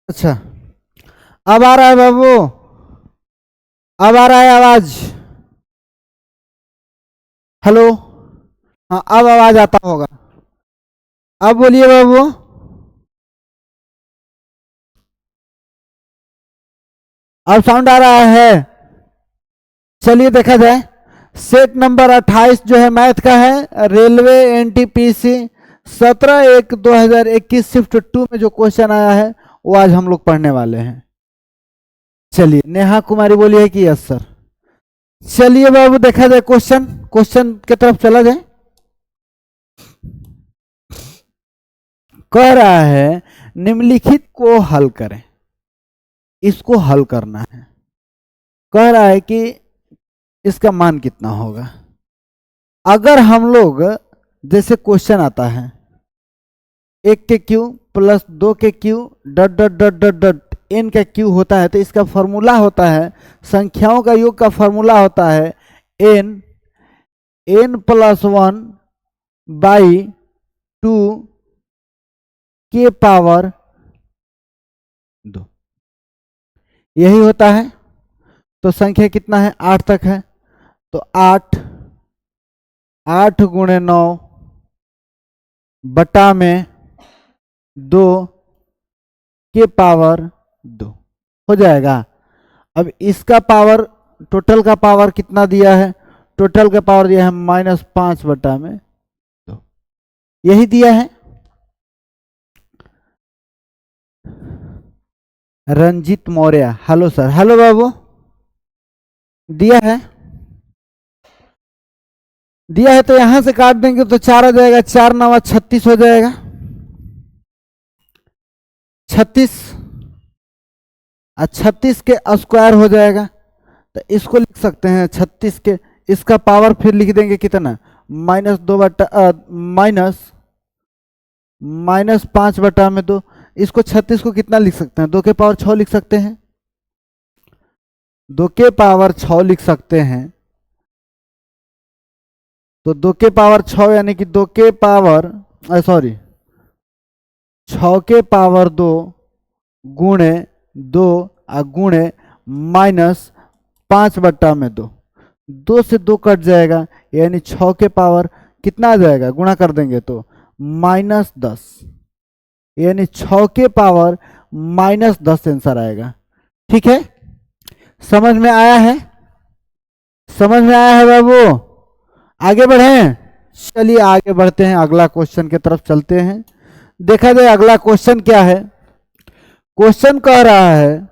अच्छा, अब आ रहा है बाबू, अब आ रहा है आवाज। हेलो। हाँ, अब आवाज आता होगा। अब बोलिए बाबू। अब साउंड आ रहा है। चलिए देखा जाए। सेट नंबर 28 जो है मैथ का है, रेलवे एनटीपीसी 17/1/2021 शिफ्ट 2 में जो क्वेश्चन आया है वो आज हम लोग पढ़ने वाले हैं। चलिए, नेहा कुमारी बोलिए कि यस सर। चलिए बाबू देखा जाए क्वेश्चन, क्वेश्चन की तरफ चला जाए। कह रहा है निम्नलिखित को हल करें, इसको हल करना है। कह रहा है कि इसका मान कितना होगा। अगर हम लोग, जैसे क्वेश्चन आता है 1 के क्यू प्लस 2 के Q dot dot dot dot dot N का क्यू होता है, तो इसका फॉर्मूला होता है, संख्याओं का योग का फॉर्मूला होता है n प्लस 1 बाई 2 के पावर 2, यही होता है। तो संख्या कितना है, 8 तक है। तो 8 गुणे 9 बटा में 2 के पावर 2 हो जाएगा। अब इसका पावर, टोटल का पावर कितना दिया है, टोटल का पावर दिया है -5 बटा में 2, यही दिया है। Ranjit Maurya, hello sir. Hello बाबू, दिया है, दिया है। तो यहां से काट देंगे तो 4 आ जाएगा, 4 9 36 हो जाएगा। 36 36 के स्क्वायर हो जाएगा। तो इसको लिख सकते हैं 36 के, इसका पावर फिर लिख देंगे कितना, -2 बटा -5 बटा में 2। इसको 36 को कितना लिख सकते हैं, 2 के पावर 6 लिख सकते हैं, 2 के पावर 6 लिख सकते हैं। तो 2 के पावर 6 यानी कि 2 के पावर 6 के पावर 2 गुणे 2 गुणे -5 बटा में 2, 2 से 2 कट जाएगा, यानी 6 के पावर कितना आ जाएगा, गुणा कर देंगे तो -10, यानी 6 के पावर -10 आंसर आएगा। ठीक है, समझ में आया है, समझ में आया है बाबू। आगे बढ़े, चलिए आगे बढ़ते हैं, अगला क्वेश्चन की तरफ चलते हैं। देखा जाए अगला क्वेश्चन क्या है। क्वेश्चन कह रहा है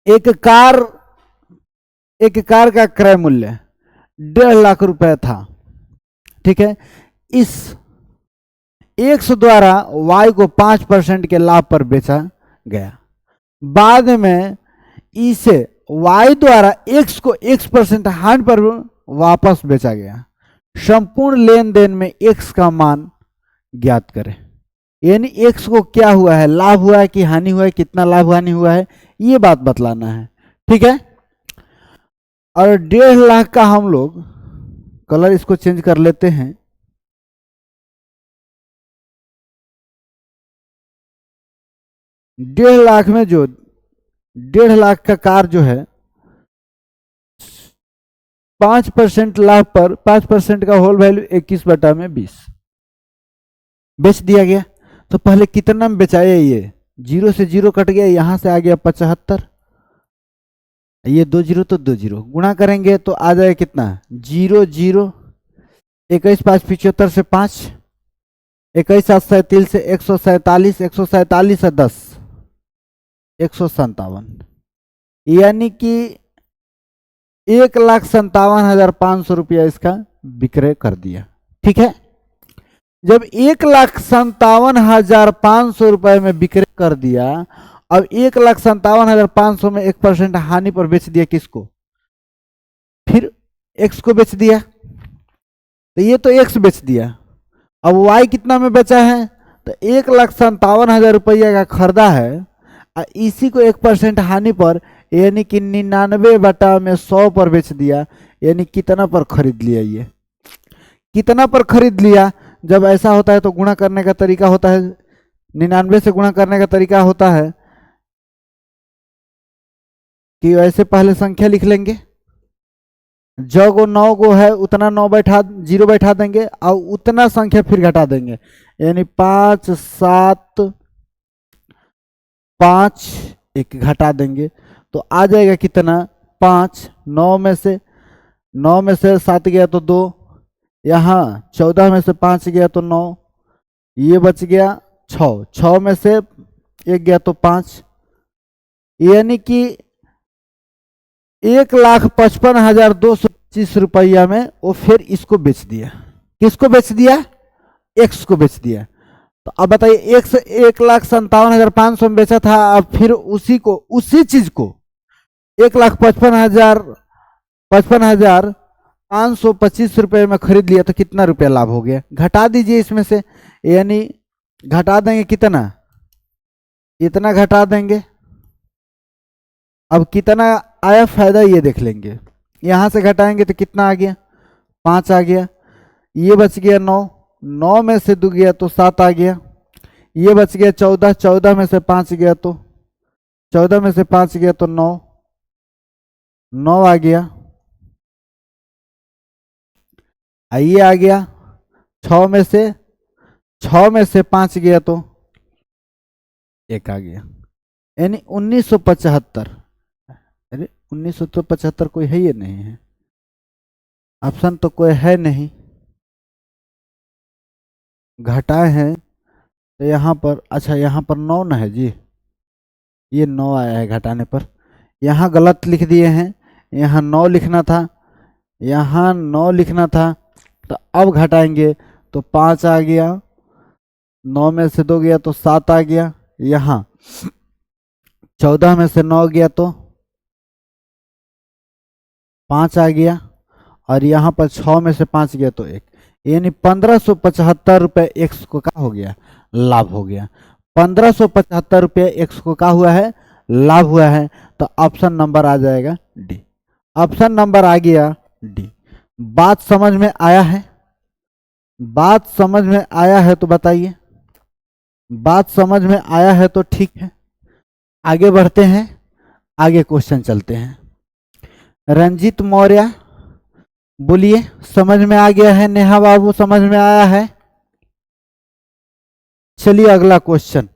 एक कार का क्रय मूल्य 1.5 लाख रुपए था। ठीक है, इस एक्स द्वारा वाई को 5% के लाभ पर बेचा गया। बाद में इसे वाई द्वारा एक्स को x% हानि पर वापस बेचा गया। संपूर्ण लेन देन में एक्स का मान ज्ञात करें। यानी एक्स को क्या हुआ है, लाभ हुआ है कि हानि हुआ है, कितना लाभ हानि हुआ है, ये बात बतलाना है। ठीक है, और 1.5 लाख का हम लोग कलर इसको चेंज कर लेते हैं। डेढ़ लाख में जो 1.5 लाख का कार जो है 5% लाभ पर 5% का होल वैल्यू 21 बटा में 20 बेच दिया गया। तो पहले कितना में बेचाया, ये 0 से 0 कट गया, यहां से आ गया 75, ये 2 0 तो 2 0 गुणा करेंगे तो आ जाएगा कितना, 0 0 21 5 75 से 5 21 7 37 से 147 147 से 10 157, यानी कि 1,57,500 रुपया इसका विक्रय कर दिया। ठीक है, जब 1,57,500 रुपए में विक्रय कर दिया, अब 1,57,500 में 1% हानि पर बेच दिया किसको, फिर एक्स को बेच दिया। तो ये तो एक्स बेच दिया। अब वाई कितना में बेचा है, तो 1,57,000 रुपया का खरीदा है, इसी को 1% हानि पर यानी कि 99 बटा में 100 पर बेच दिया। यानी कितना पर खरीद लिया, ये कितना पर खरीद लिया। जब ऐसा होता है तो गुणा करने का तरीका होता है 99 से गुणा करने का तरीका होता है कि ऐसे पहले संख्या लिख लेंगे, जो को 9 को है उतना 9 बैठा 0 बैठा देंगे और उतना संख्या फिर घटा देंगे, यानी 5 7 5 एक घटा देंगे तो आ जाएगा कितना 5। 9 में से 7 गया तो 2, यहाँ 14 में से 5 गया तो 9, ये बच गया 6, 6 में से 1 गया तो 5, यानी कि 1,55,225 रुपया में वो फिर इसको बेच दिया। किसको बेच दिया? एक्स को बेच दिया। तो अब बताइए, एक्स 1,57,500 में बेचा था, अब फिर उसी चीज को 1,55,525 रुपये में खरीद लिया तो कितना रुपया लाभ हो गया? घटा दीजिए इसमें से, यानी घटा देंगे कितना, इतना घटा देंगे। अब कितना आया फायदा ये देख लेंगे, यहां से घटाएंगे तो कितना आ गया 5 आ गया, ये बच गया 9, 9 में से 2 गया तो 7 आ गया, ये बच गया 14, 14 में से 5 गया तो 14 में से 5 गया तो 9, 9 आ गया, ये आ गया 6 में से 5 गया तो 1 आ गया, यानी 1975। अरे 1975 कोई है ये नहीं है, ऑप्शन तो कोई है नहीं, घटाए हैं तो यहाँ पर, अच्छा यहाँ पर 9 न है जी, ये 9 आया है घटाने पर, यहाँ गलत लिख दिए हैं, यहाँ 9 लिखना था, यहाँ 9 लिखना था, तो अब घटाएंगे तो 5 आ गया, 9 में से 2 गया तो 7 आ गया, यहाँ 14 में से 9 गया तो 5 आ गया, और यहाँ पर 6 में से 5 गया तो 1, यानी 1575 रुपये एक्स को क्या हो गया? लाभ हो गया। 1575 रुपये एक्स को क्या हुआ है? लाभ हुआ है। तो ऑप्शन नंबर आ जाएगा डी। ऑप्शन नंबर आ गया डी। बात समझ में आया है? बात समझ में आया है तो बताइए, बात समझ में आया है तो ठीक है, आगे बढ़ते हैं, आगे क्वेश्चन चलते हैं। रंजीत मौर्य बोलिए, समझ में आ गया है? नेहा बाबू समझ में आया है? चलिए अगला क्वेश्चन।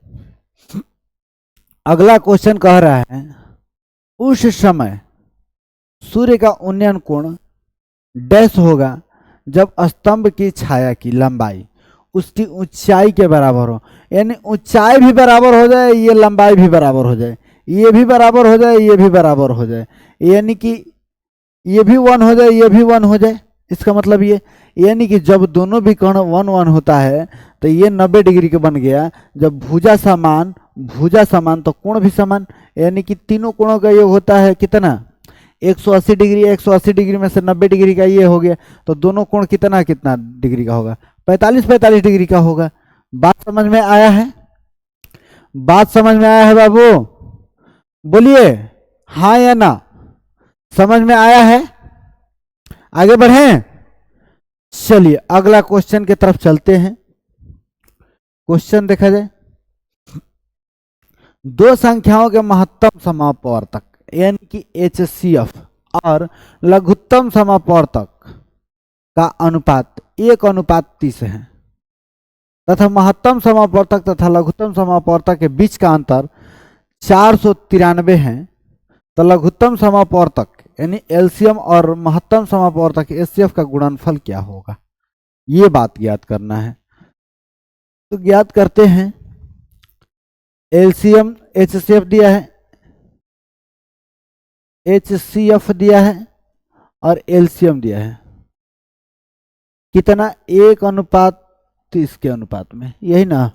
अगला क्वेश्चन कह रहा है, उस समय सूर्य का उन्नयन कोण डैश होगा जब स्तंभ की छाया की लंबाई उसकी ऊंचाई के बराबर हो, यानी ऊंचाई भी बराबर हो जाए, ये लंबाई भी बराबर हो जाए, ये भी बराबर हो जाए, ये भी बराबर हो जाए, यानी कि ये भी 1 हो जाए, ये भी 1 हो जाए। इसका मतलब ये, यानी कि जब दोनों भी कोण 1 1 होता है तो ये 90 डिग्री का बन गया। जब भुजा समान तो कोण भी समान, यानी कि तीनों कोणों का योग होता है कितना? 180 डिग्री। 180 डिग्री में से 90 डिग्री का ये हो गया, तो दोनों कोण कितना कितना डिग्री का होगा? 45 डिग्री का होगा। बात समझ में आया है? बात समझ में आया है बाबू? बोलिए हाँ या ना। समझ में आया है? आगे बढ़ें। चलिए अगला क्वेश्चन की तरफ चलते हैं। क्वेश्चन देखा जाए, दो संख्याओं के महत्तम समापवर्तक यानी कि HCF और लघुत्तम समापवर्तक का अनुपात 1:30 है तथा महत्तम समापवर्तक तथा लघुत्तम समापवर्तक के बीच का अंतर 493 है। तो लघुत्तम समापवर्तक यानी LCM और महत्तम समापवर्तक HCF का गुणनफल क्या होगा, ये बात ज्ञात करना है। तो ज्ञात करते हैं। LCM HCF दिया है, HCF दिया है और LCM दिया है, कितना? 1:30 के अनुपात में, यही ना।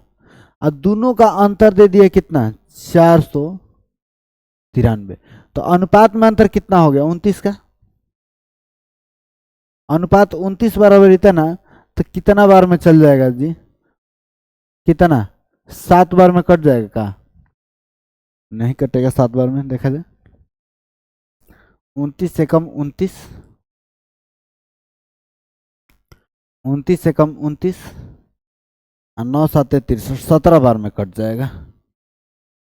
और दोनों का अंतर दे दिया कितना? 493। तो अनुपात में अंतर कितना हो गया? 29 का। अनुपात 29 बराबर इतना, तो कितना बार में चल जाएगा जी? कितना? 7 बार में कट जाएगा का? नहीं कटेगा 7 बार में। देखा जाए 29 से कम 29, 29 से कम 29, 9 7 63, 17 बार में कट जाएगा।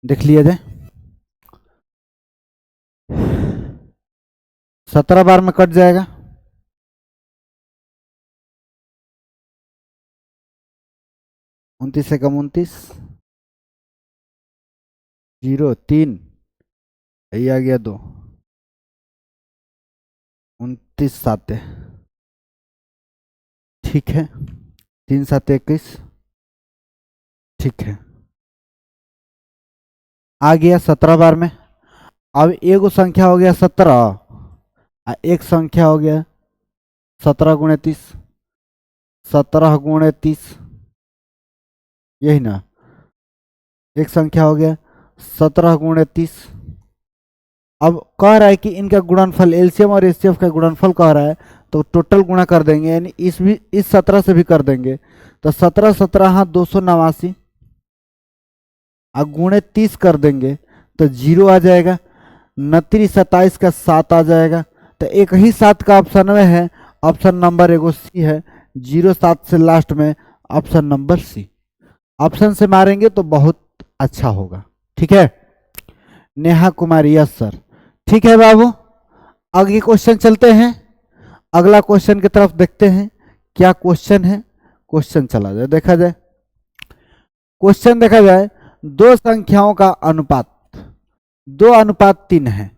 देख लिए दे, 17 बार में कट जाएगा। 29 से कम 29, 0 3, यही आ गया 2, 29 7, ठीक है, 3 7 21, ठीक है, आ गया 17 बार में। अब एगो संख्या हो गया 17, एक संख्या हो गया 17 गुणे 30, 17 गुणे 30, यही ना, एक संख्या हो गया 17 गुणे 30। अब कह रहा है कि इनका गुणनफल, एलसीएम और एचसीएफ का गुणनफल कह रहा है, तो टोटल गुणा कर देंगे, यानी इस 17 से भी कर देंगे, तो 17 17 289, और गुणे 30 कर देंगे तो 0 आ जाएगा, 29 27 का 7 आ जाएगा, तो एक ही 7 का ऑप्शन में है, ऑप्शन नंबर एगो सी है, 07 से लास्ट में ऑप्शन नंबर सी। ऑप्शन से मारेंगे तो बहुत अच्छा होगा, ठीक है। नेहा कुमारी, यस सर, ठीक है बाबू। आगे क्वेश्चन चलते हैं, अगला क्वेश्चन की तरफ देखते हैं क्या क्वेश्चन है। क्वेश्चन चला जाए, देखा जाए, क्वेश्चन देखा जाए, दो संख्याओं का अनुपात 2:3 है,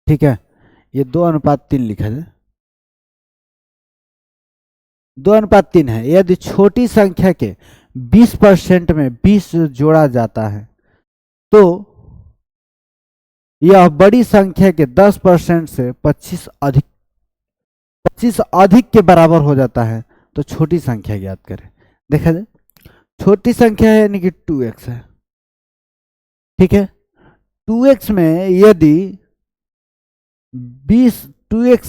ठीक है, ये 2:3 लिखा जाए, 2:3 है। यदि छोटी संख्या के 20% में 20 जोड़ा जाता है तो यह बड़ी संख्या के 10% से 25 अधिक के बराबर हो जाता है, तो छोटी संख्या ज्ञात करें। देखा जाए, छोटी संख्या है यानी कि 2x है, ठीक है, 2x में यदि 2x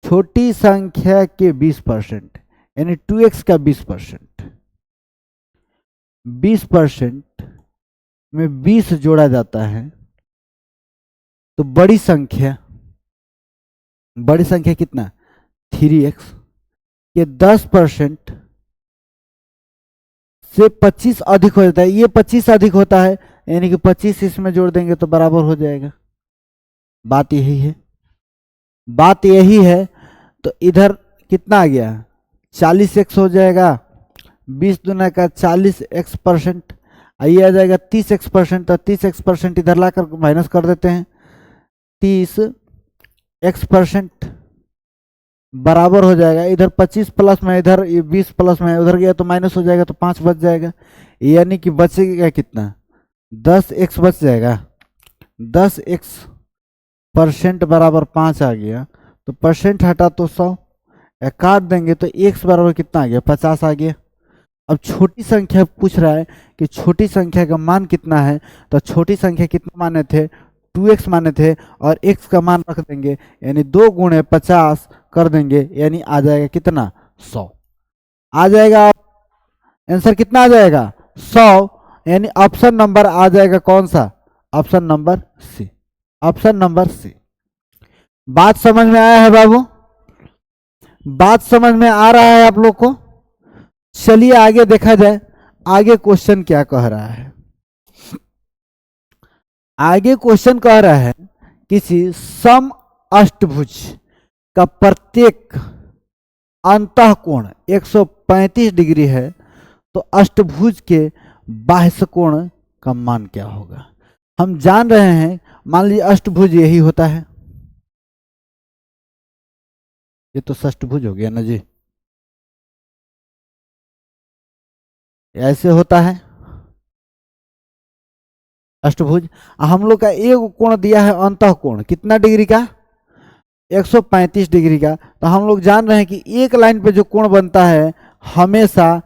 छोटी संख्या के 20%, यानी 2x का 20% में 20 जोड़ा जाता है, तो बड़ी संख्या कितना, 3x के 10% से 25 अधिक हो जाता है, ये 25 अधिक होता है, यानी कि 25 इसमें जोड़ देंगे तो बराबर हो जाएगा। बात यही है, तो इधर कितना आ गया, 40x हो जाएगा, 20 दूना का 40x%, आइए आ जाएगा 30x%, तो 30x% इधर लाकर माइनस कर देते हैं, 30x% बराबर हो जाएगा, इधर 25 प्लस में इधर 20 प्लस में उधर गया तो माइनस हो जाएगा, तो 5 बच जाएगा, यानी कि बचेगा कितना, 10x बच जाएगा, 10x% बराबर 5 आ गया, तो परसेंट हटा तो 100, काट देंगे तो x बराबर कितना आ गया, 50 आ गया। अब छोटी संख्या पूछ रहा है कि छोटी संख्या का मान कितना है, तो छोटी संख्या कितना माने थे, 2x माने थे, और x का मान रख देंगे, यानी 2 गुणे 50 कर देंगे, यानी आ जाएगा कितना, 100 आ जाएगा। आंसर कितना आ जाएगा, 100, यानी ऑप्शन नंबर आ जाएगा कौन सा, option number C, option number C. बात समझ में आया है बाबू, बात समझ में आ रहा है आप लोग को। चलिए आगे देखा जाए, आगे क्वेश्चन क्या कह रहा है। आगे क्वेश्चन कह रहा है किसी सम अष्टभुज का प्रत्येक अंतःकोण 135 डिग्री है, तो अष्टभुज के बाह्य कोण का मान क्या होगा। हम जान रहे हैं, मान लीजिए अष्टभुज यही होता है, ये तो षष्टभुज हो गया ना जी, ऐसे होता है अष्टभुज। हम लोग का एक कोण दिया है अंतःकोण कितना डिग्री का, 135 डिग्री का, तो हम लोग जान रहे हैं कि एक लाइन पे जो कोण बनता है हमेशा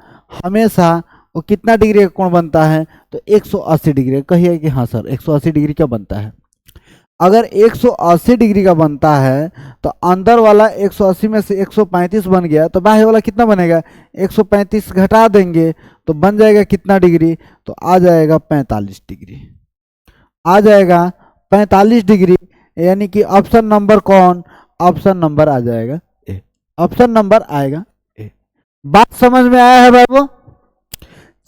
वो कितना डिग्री का कोण बनता है, तो 180 डिग्री। कहिए कि हाँ सर 180 डिग्री का बनता है। अगर 180 डिग्री का बनता है तो अंदर वाला 180 में से 135 बन गया, तो बाहर वाला कितना बनेगा, 135 घटा देंगे तो बन जाएगा कितना डिग्री, तो आ जाएगा 45 डिग्री, आ जाएगा 45 डिग्री, यानी कि ऑप्शन नंबर कौन, ऑप्शन नंबर आ जाएगा ए, ऑप्शन नंबर आएगा ए। बात समझ में आया है बाबू?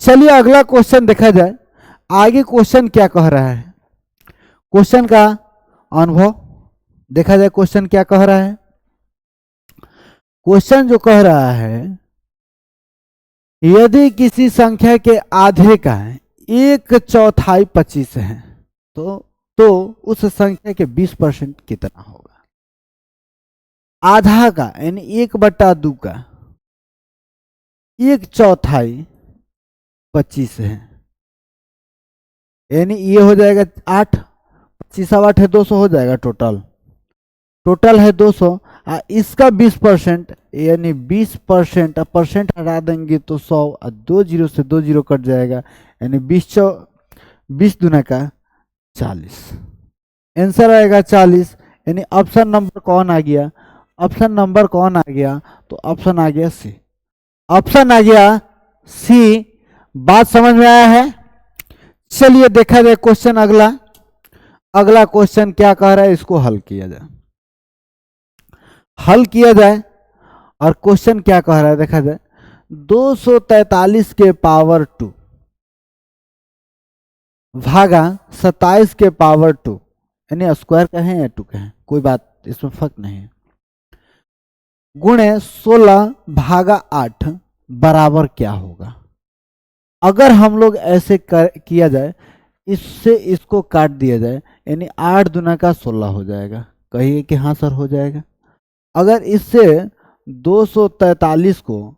चलिए अगला क्वेश्चन देखा जाए। आगे क्वेश्चन क्या कह रहा है, क्वेश्चन का अनुभव देखा जाए। क्वेश्चन क्या कह रहा है? क्वेश्चन जो कह रहा है, यदि किसी संख्या के आधे का 1/4 25 है तो उस संख्या के 20% कितना होगा? आधा का यानी 1/2 का 1/4 25 है, यानी ये हो जाएगा 8, 25 8 है 200 हो जाएगा। टोटल है 200। इसका 20% यानी 20%, परसेंट हटा देंगे तो 100, 2 जीरो से 2 जीरो कट जाएगा, यानी 20 दूना का 40। आंसर आएगा 40। यानी ऑप्शन नंबर कौन आ गया? ऑप्शन नंबर कौन आ गया? तो ऑप्शन आ गया सी। ऑप्शन आ गया सी। बात समझ में आया है? चलिए देखा जाए क्वेश्चन अगला। अगला क्वेश्चन क्या कह रहा है, इसको हल किया जाए। और क्वेश्चन क्या कह रहा है देखा जाए। 243 के पावर 2 भागा 27 के पावर 2, यानी स्क्वायर कहें या 2 कहें, कोई बात इसमें फर्क नहीं है, गुणे 16 भागा 8 बराबर क्या होगा? अगर हम लोग ऐसे किया जाए, इससे इसको काट दिया जाए, यानी 8 दूना का 16 हो जाएगा। कहिए कि हाँ सर हो जाएगा। अगर इससे 243 को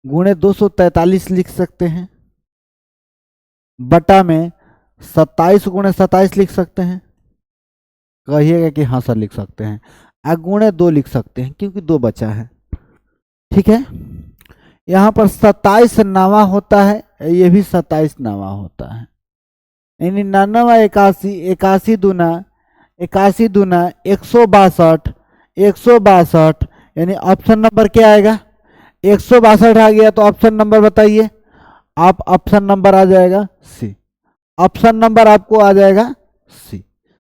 गुणे 243 लिख सकते हैं, बटा में 27 गुणे 27 लिख सकते हैं। कहिएगा कि हाँ सर लिख सकते हैं। गुणे 2 लिख सकते हैं क्योंकि 2 बचा है। ठीक है, यहाँ पर 27 नवा होता है, ये भी 27 नवा होता है, यानी 99 81, 81 दूना 162, 162, यानी ऑप्शन नंबर क्या आएगा? 162 आ गया तो ऑप्शन नंबर बताइए आप। ऑप्शन नंबर आ जाएगा सी। ऑप्शन नंबर आपको आ जाएगा सी।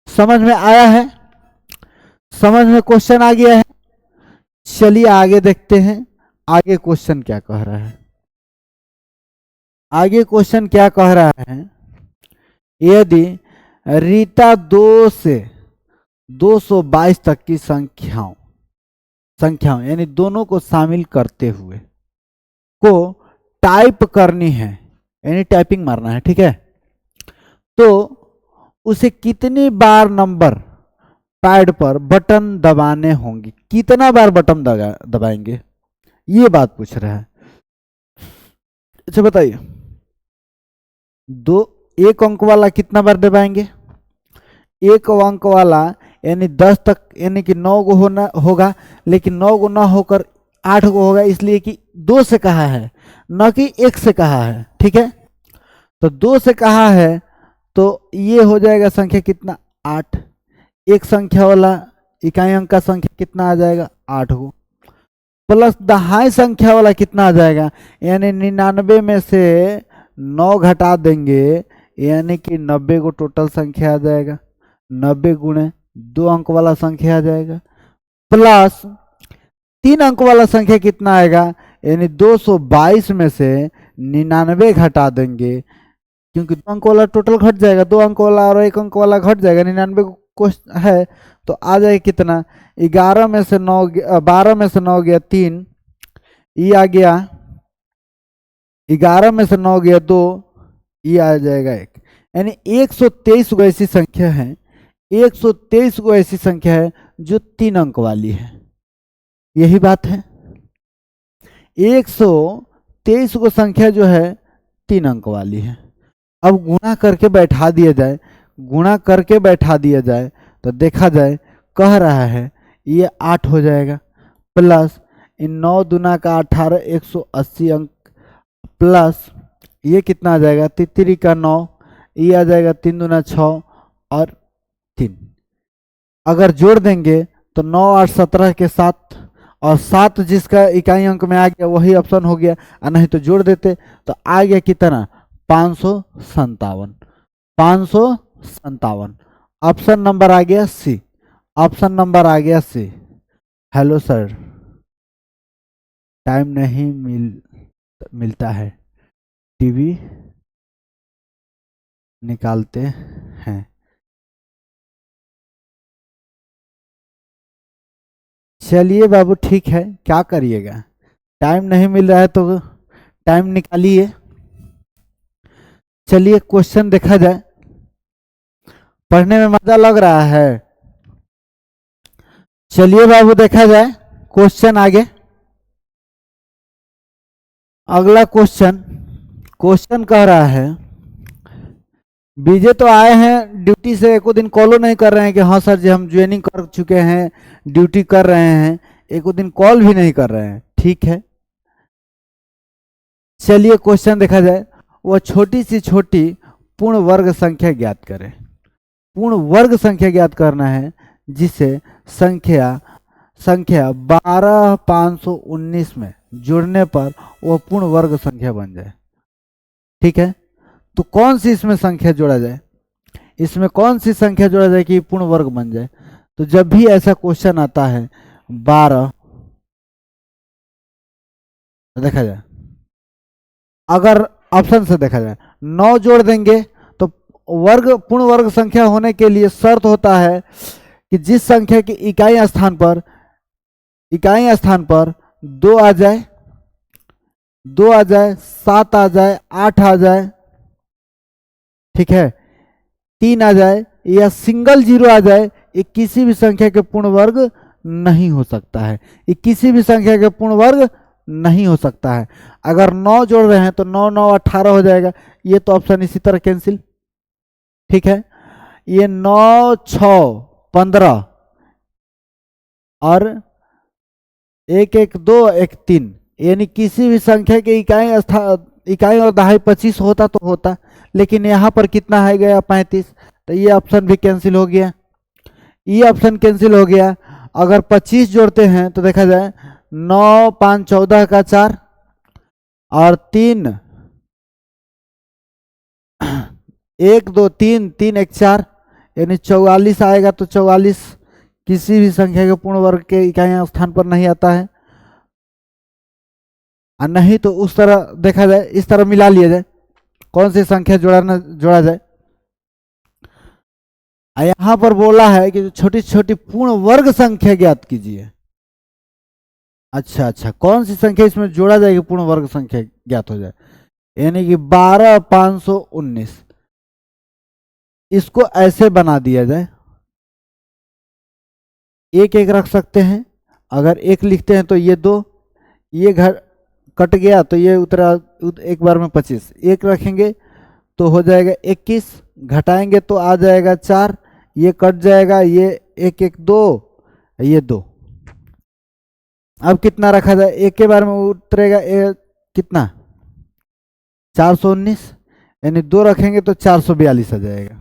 समझ में आया है? समझ में क्वेश्चन आ गया है? चलिए आगे देखते हैं। आगे क्वेश्चन क्या कह रहा है? आगे क्वेश्चन क्या कह रहा है, यदि रीता 2 से 222 तक की संख्याओं यानी दोनों को शामिल करते हुए को टाइप करनी है, यानी टाइपिंग मारना है, ठीक है, तो उसे कितनी बार नंबर पैड पर बटन दबाने होंगे? कितना बार बटन दबाएंगे, ये बात पूछ रहा है। अच्छा बताइए, 1 अंक वाला कितना बार दबाएंगे? 1 अंक वाला यानी 10 तक, यानी कि 9 गो होगा, लेकिन 9 गो ना होकर 8 गो होगा, इसलिए कि 2 से कहा है, न कि 1 से कहा है। ठीक है, तो 2 से कहा है तो ये हो जाएगा संख्या कितना? 8। एक संख्या वाला इकाई अंक का संख्या कितना आ जाएगा? 8 गो, प्लस दहाई संख्या वाला कितना आ जाएगा? यानी 99 में से 9 घटा देंगे, यानी कि 90 को टोटल संख्या आ जाएगा। 90 गुणे 2 अंक वाला संख्या आ जाएगा, प्लस 3 अंक वाला संख्या कितना आएगा? यानी 222 में से 99 घटा देंगे, क्योंकि 2 अंक वाला टोटल घट जाएगा, 2 अंक वाला और 1 अंक वाला घट जाएगा, 99 को है तो आ जाएगा कितना? 11 में से 9, 12 में से 9 गया 3, ये आ गया 11 में से 9 गया 2, ये आ जाएगा 1। यानी 123 को ऐसी संख्या है, 123 को ऐसी संख्या है जो 3 अंक वाली है। यही बात है, 123 को संख्या जो है 3 अंक वाली है। अब गुणा करके बैठा दिया जाए, तो देखा जाए कह रहा है ये 8 हो जाएगा, प्लस इन 9 दूना का 18, 180 अंक, प्लस ये कितना आ जाएगा? 3 का 9, ये आ जाएगा 3 दूना 6 और 3। अगर जोड़ देंगे तो 9 8 17 के 7, और 7 जिसका इकाई अंक में आ गया वही ऑप्शन हो गया, और नहीं तो जोड़ देते तो आ गया कितना? 557। ऑप्शन नंबर आ गया सी, ऑप्शन नंबर आ गया सी। हेलो सर, टाइम नहीं मिलता है, टीवी निकालते हैं। चलिए बाबू ठीक है, क्या करिएगा, टाइम नहीं मिल रहा है तो टाइम निकालिए। चलिए क्वेश्चन देखा जाए, पढ़ने में मजा लग रहा है। चलिए बाबू देखा जाए क्वेश्चन आगे। अगला क्वेश्चन, क्वेश्चन कह रहा है बीजे तो आए हैं ड्यूटी से, एको दिन कॉलो नहीं कर रहे हैं कि हाँ सर जी हम ज्वाइनिंग कर चुके हैं, ड्यूटी कर रहे हैं, एको दिन कॉल भी नहीं कर रहे हैं। ठीक है, चलिए क्वेश्चन देखा जाए। वह छोटी सी छोटी पूर्ण वर्ग संख्या ज्ञात करें। पूर्ण वर्ग संख्या ज्ञात करना है जिसे संख्या 12519 में जुड़ने पर वह पूर्ण वर्ग संख्या बन जाए। ठीक है, तो कौन सी इसमें संख्या जोड़ा जाए, इसमें कौन सी संख्या जोड़ा जाए कि पूर्ण वर्ग बन जाए। तो जब भी ऐसा क्वेश्चन आता है 12, देखा जाए अगर ऑप्शन से देखा जाए 9 जोड़ देंगे तो वर्ग, पूर्ण वर्ग संख्या होने के लिए शर्त होता है कि जिस संख्या की इकाई स्थान पर 2 आ जाए, 2 आ जाए, 7 आ जाए, 8 आ जाए, ठीक है, 3 आ जाए या सिंगल जीरो आ जाए, ये किसी भी संख्या के पूर्ण वर्ग नहीं हो सकता है, ये किसी भी संख्या के पूर्ण वर्ग नहीं हो सकता है। अगर 9 जोड़ रहे हैं तो 9 9 18 हो जाएगा, ये तो ऑप्शन इसी तरह कैंसिल। ठीक है, ये 9 6 15 और 1 1 2 1 3, यानी किसी भी संख्या के इकाई और दहाई 25 होता तो होता, लेकिन यहाँ पर कितना है गया 35, तो ये ऑप्शन भी कैंसिल हो गया, ये ऑप्शन कैंसिल हो गया। अगर 25 जोड़ते हैं तो देखा जाए 9 5 14 का 4 और 3 1 2 3 3 1 4, यानी 44 आएगा। तो 44 किसी भी संख्या के पूर्ण वर्ग के इकाई स्थान पर नहीं आता है, और नहीं तो उस तरह देखा जाए, इस तरह मिला लिया जाए कौन सी संख्या जोड़ा जाए। यहां पर बोला है कि छोटी छोटी पूर्ण वर्ग संख्या ज्ञात कीजिए। अच्छा अच्छा, कौन सी संख्या इसमें जोड़ा जाएगी पूर्ण वर्ग संख्या ज्ञात हो जाए, यानी कि 12519, इसको ऐसे बना दिया जाए, एक एक रख सकते हैं। अगर एक लिखते हैं तो ये 2, ये घर कट गया तो ये उतरा एक बार में 25, एक रखेंगे तो हो जाएगा 21, घटाएंगे तो आ जाएगा 4, ये कट जाएगा, ये 1 1 2, ये 2। अब कितना रखा जाए, एक के बार में उतरेगा कितना 419, यानी 2 रखेंगे तो 442 आ जाएगा।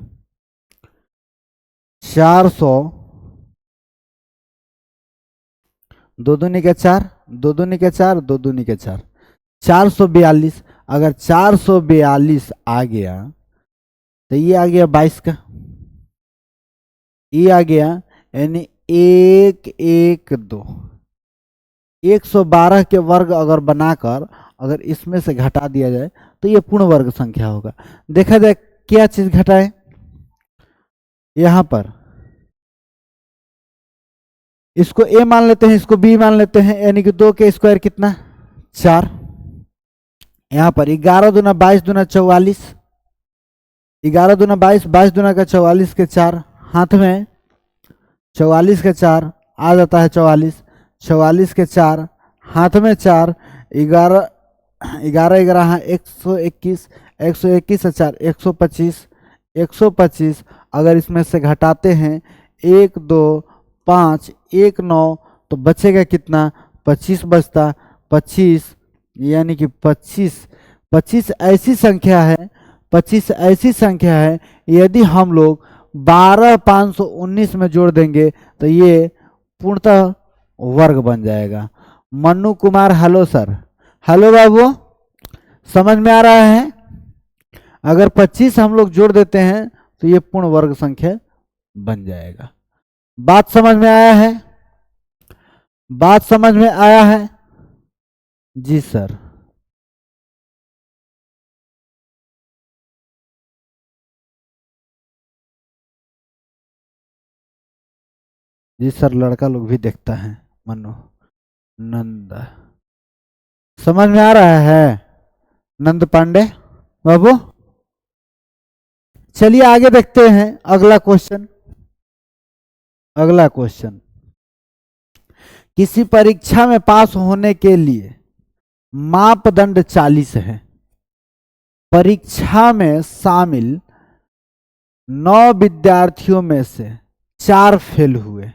400 2 दूनी के 4, 2 दूनी के 4, 2 दूनी के 4, 442। अगर 442 आ गया तो ये आ गया 22 का, ये आ गया, यानी 1 1 2, 112 के वर्ग अगर बनाकर अगर इसमें से घटा दिया जाए तो ये पूर्ण वर्ग संख्या होगा। देखा जाए क्या चीज घटाए, यहां पर इसको a मान लेते हैं, इसको b मान लेते हैं, यानी कि 2 के स्क्वायर कितना 4, यहां पर 11 दूना 22 दूना 44, 11 दूना 22, 22 दूना का 44 के 4, हाथ में 44 के 4 आ जाता है 44, 44 के 4 हाथ में 4, 11 11 11 121, 121 से 4 125, 125 अगर इसमें से घटाते हैं 1 2 5 1 9 तो बचेगा कितना 25 बचता, 25 यानी कि 25 ऐसी संख्या है, 25 ऐसी संख्या है यदि हम लोग 12519 में जोड़ देंगे तो ये पूर्णतः वर्ग बन जाएगा। Mannu Kumar hello sir, hello बाबू, समझ में आ रहा है। अगर 25 हम लोग जोड़ देते हैं तो ये पूर्ण वर्ग संख्या बन जाएगा। बात समझ में आया है? बात समझ में आया है? जी सर। जी सर, लड़का लोग भी देखता है। मनु, नंद, समझ में आ रहा है? नंद पांडे बाबू, चलिए आगे देखते हैं अगला क्वेश्चन। अगला क्वेश्चन, किसी परीक्षा में पास होने के लिए मापदंड 40 है। परीक्षा में शामिल 9 विद्यार्थियों में से 4 फेल हुए,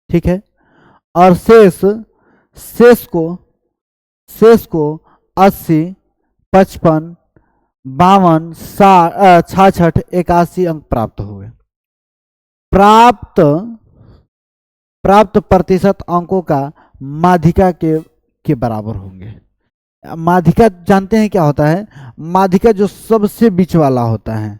ठीक है, और शेष को शेष को 80, 55, 52, 66, 81 अंक प्राप्त हुए। प्राप्त प्राप्त प्रतिशत अंकों का माध्यिका के बराबर होंगे। माध्यिका जानते हैं क्या होता है? माध्यिका जो सबसे बीच वाला होता है।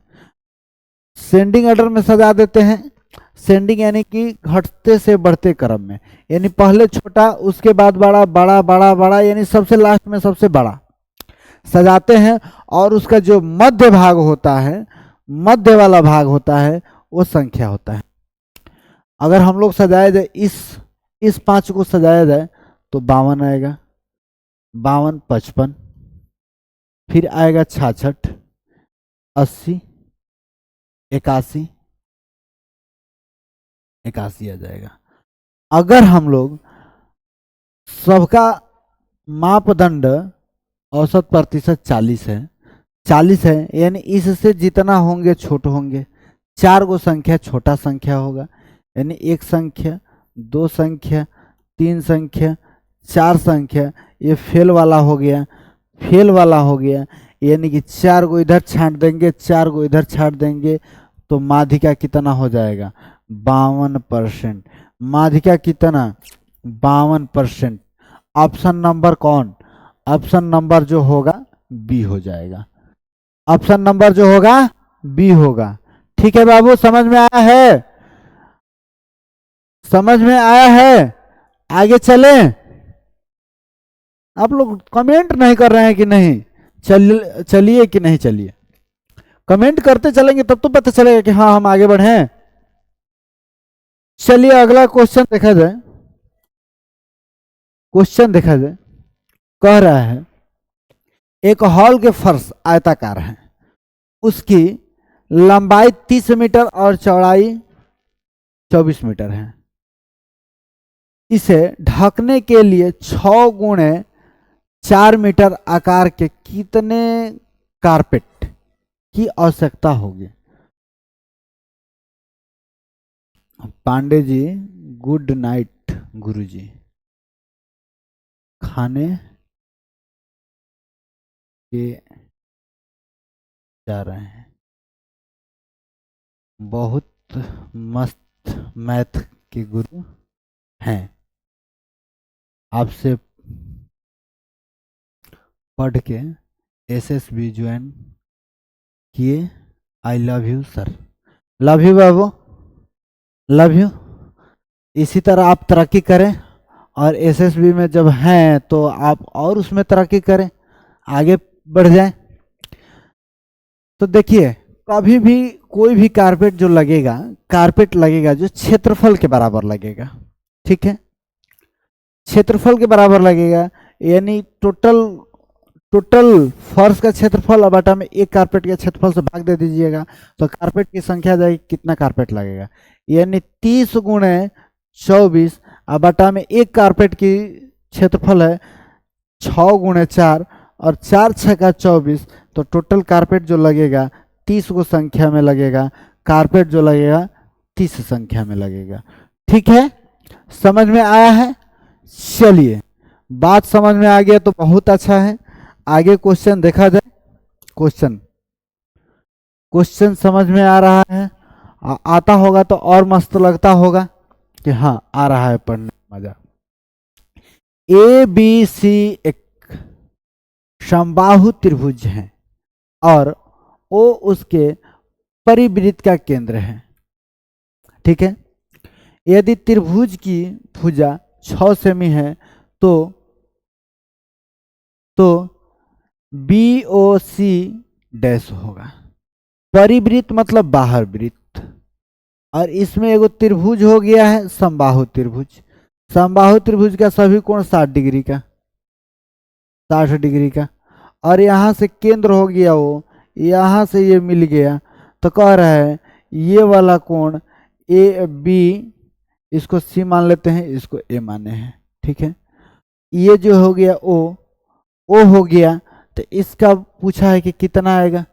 सेंडिंग ऑर्डर में सजा देते हैं। सेंडिंग यानी कि घटते से बढ़ते क्रम में, यानी पहले छोटा, उसके बाद बड़ा, बड़ा बड़ा बड़ा, यानी सबसे लास्ट में सबसे बड़ा सजाते हैं। और उसका जो मध्य भाग होता है, मध्य वाला भाग होता है, वो संख्या होता है। अगर हम लोग सजाया जाए, इस 5 को सजाया जाए तो 52 आएगा, 52, 55, फिर आएगा 66, 80, 81, 81 आ जाएगा। अगर हम लोग सबका मापदंड औसत प्रतिशत 40 है, 40 है, यानी इससे जितना होंगे छोटे होंगे। 4 गो संख्या छोटा संख्या होगा, यानी 1 संख्या, 2 संख्या, 3 संख्या, 4 संख्या, ये फेल वाला हो गया, फेल वाला हो गया, यानी कि 4 गो इधर छांट देंगे, 4 गो इधर छांट देंगे, तो माध्यिका कितना हो जाएगा? 52%। माध्यिका कितना? 52%। ऑप्शन नंबर कौन? ऑप्शन नंबर जो होगा बी हो जाएगा। ऑप्शन नंबर जो होगा बी होगा। ठीक है बाबू, समझ में आया है? समझ में आया है? आगे चलें? आप लोग कमेंट नहीं कर रहे हैं कि नहीं? चलिए कि नहीं चलिए? कमेंट करते चलेंगे तब तो पता चलेगा कि हाँ हम आगे बढ़े। चलिए अगला क्वेश्चन देखा जाए। क्वेश्चन देखा जाए, कह रहा है एक हॉल के फर्श आयताकार है, उसकी लंबाई 30 मीटर और चौड़ाई 24 मीटर है। इसे ढकने के लिए 6 गुणे 4 मीटर आकार के कितने कारपेट की आवश्यकता होगी? पांडे जी, गुड नाइट गुरुजी, खाने के जा रहे हैं। बहुत मस्त मैथ के गुरु हैं, आपसे पढ़ के एसएसबी ज्वाइन किए। I love you sir. Love you Babu, love you. इसी तरह आप तरक्की करें, और एसएसबी में जब हैं तो आप और उसमें तरक्की करें, आगे बढ़ जाएं। तो देखिए, कभी भी कोई भी कारपेट जो लगेगा, कारपेट लगेगा जो क्षेत्रफल के बराबर लगेगा, ठीक है? क्षेत्रफल के बराबर लगेगा, यानी टोटल फर्श का क्षेत्रफल बटा में एक कारपेट के क्षेत्रफल से भाग दे दीजिएगा, तो कारपेट की संख्या जाएगी, कितना कारपेट लगेगा, यानी 30 गुणे 24 बटा में एक कारपेट की क्षेत्रफल है 6 गुणे 4, और 4 छक्का 24, तो टोटल कारपेट जो लगेगा 30 को संख्या में लगेगा, कारपेट जो लगेगा 30 संख्या में लगेगा। ठीक है, समझ में आया है? चलिए, बात समझ में आ गया तो बहुत अच्छा है। आगे क्वेश्चन देखा जाए। क्वेश्चन समझ में आ रहा है? आता होगा तो और मस्त लगता होगा कि हाँ आ रहा है पढ़ने में मजा। ए बी सी एक समबाहु त्रिभुज है और ओ उसके परिवृत्त का केंद्र है। ठीक है। यदि त्रिभुज की भुजा 6 सेमी है तो BOC डैश होगा। परिवृत्त मतलब बाहर वृत्त, और इसमें एगो त्रिभुज हो गया है समबाहु त्रिभुज। समबाहु त्रिभुज का सभी कोण 60 डिग्री का, 60 डिग्री का, और यहाँ से केंद्र हो गया वो, यहाँ से ये मिल गया, तो कह रहा है ये वाला कोण AB, इसको C मान लेते हैं, इसको A माने हैं, ठीक है। ये जो हो गया O हो गया, तो इसका पूछा है कि कितना आएगा,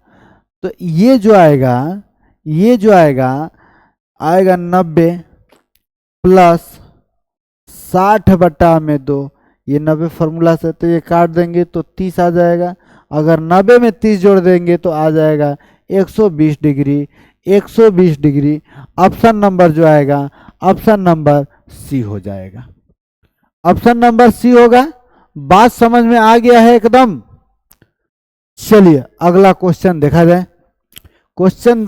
तो ये जो आएगा, ये जो आएगा 90 प्लस 60/2, ये 90 फॉर्मूला से, तो ये काट देंगे तो 30 आ जाएगा। अगर 90 में 30 जोड़ देंगे तो आ जाएगा 120 डिग्री। 120 डिग्री ऑप्शन नंबर जो आएगा, ऑप्शन नंबर C हो जाएगा। ऑप्शन नंबर C होगा। बात समझ में आ गया है एकदम। चलिए अगला क्वेश्चन देखा जाए। क्वेश्चन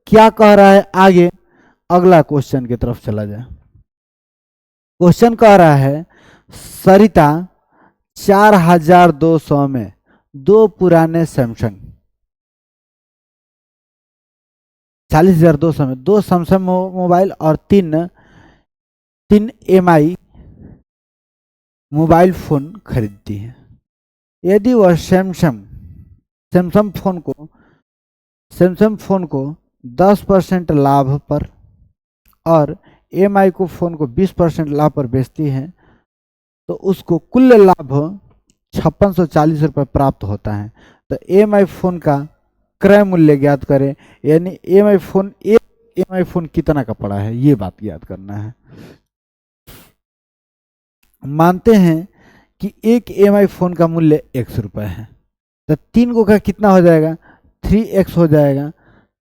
क्या कह रहा है आगे, अगला क्वेश्चन की तरफ चला जाए। क्वेश्चन कह रहा है सरिता 4200 में 2 पुराने सैमसंग, 40,200 में 2 सैमसंग मोबाइल और 3 MI मोबाइल फोन खरीदती है। यदि वह सैमसंग फोन को 10% लाभ पर और MI को फोन को 20% लाभ पर बेचती है तो उसको कुल लाभ 5640 रुपये प्राप्त होता है। तो MI फोन का क्रय मूल्य ज्ञात करें, यानी MI फोन कितना का पड़ा है, ये बात याद करना है। मानते हैं कि एक MI फोन का मूल्य 100 रुपये है, तो 3 गो का कितना हो जाएगा, 3x हो जाएगा।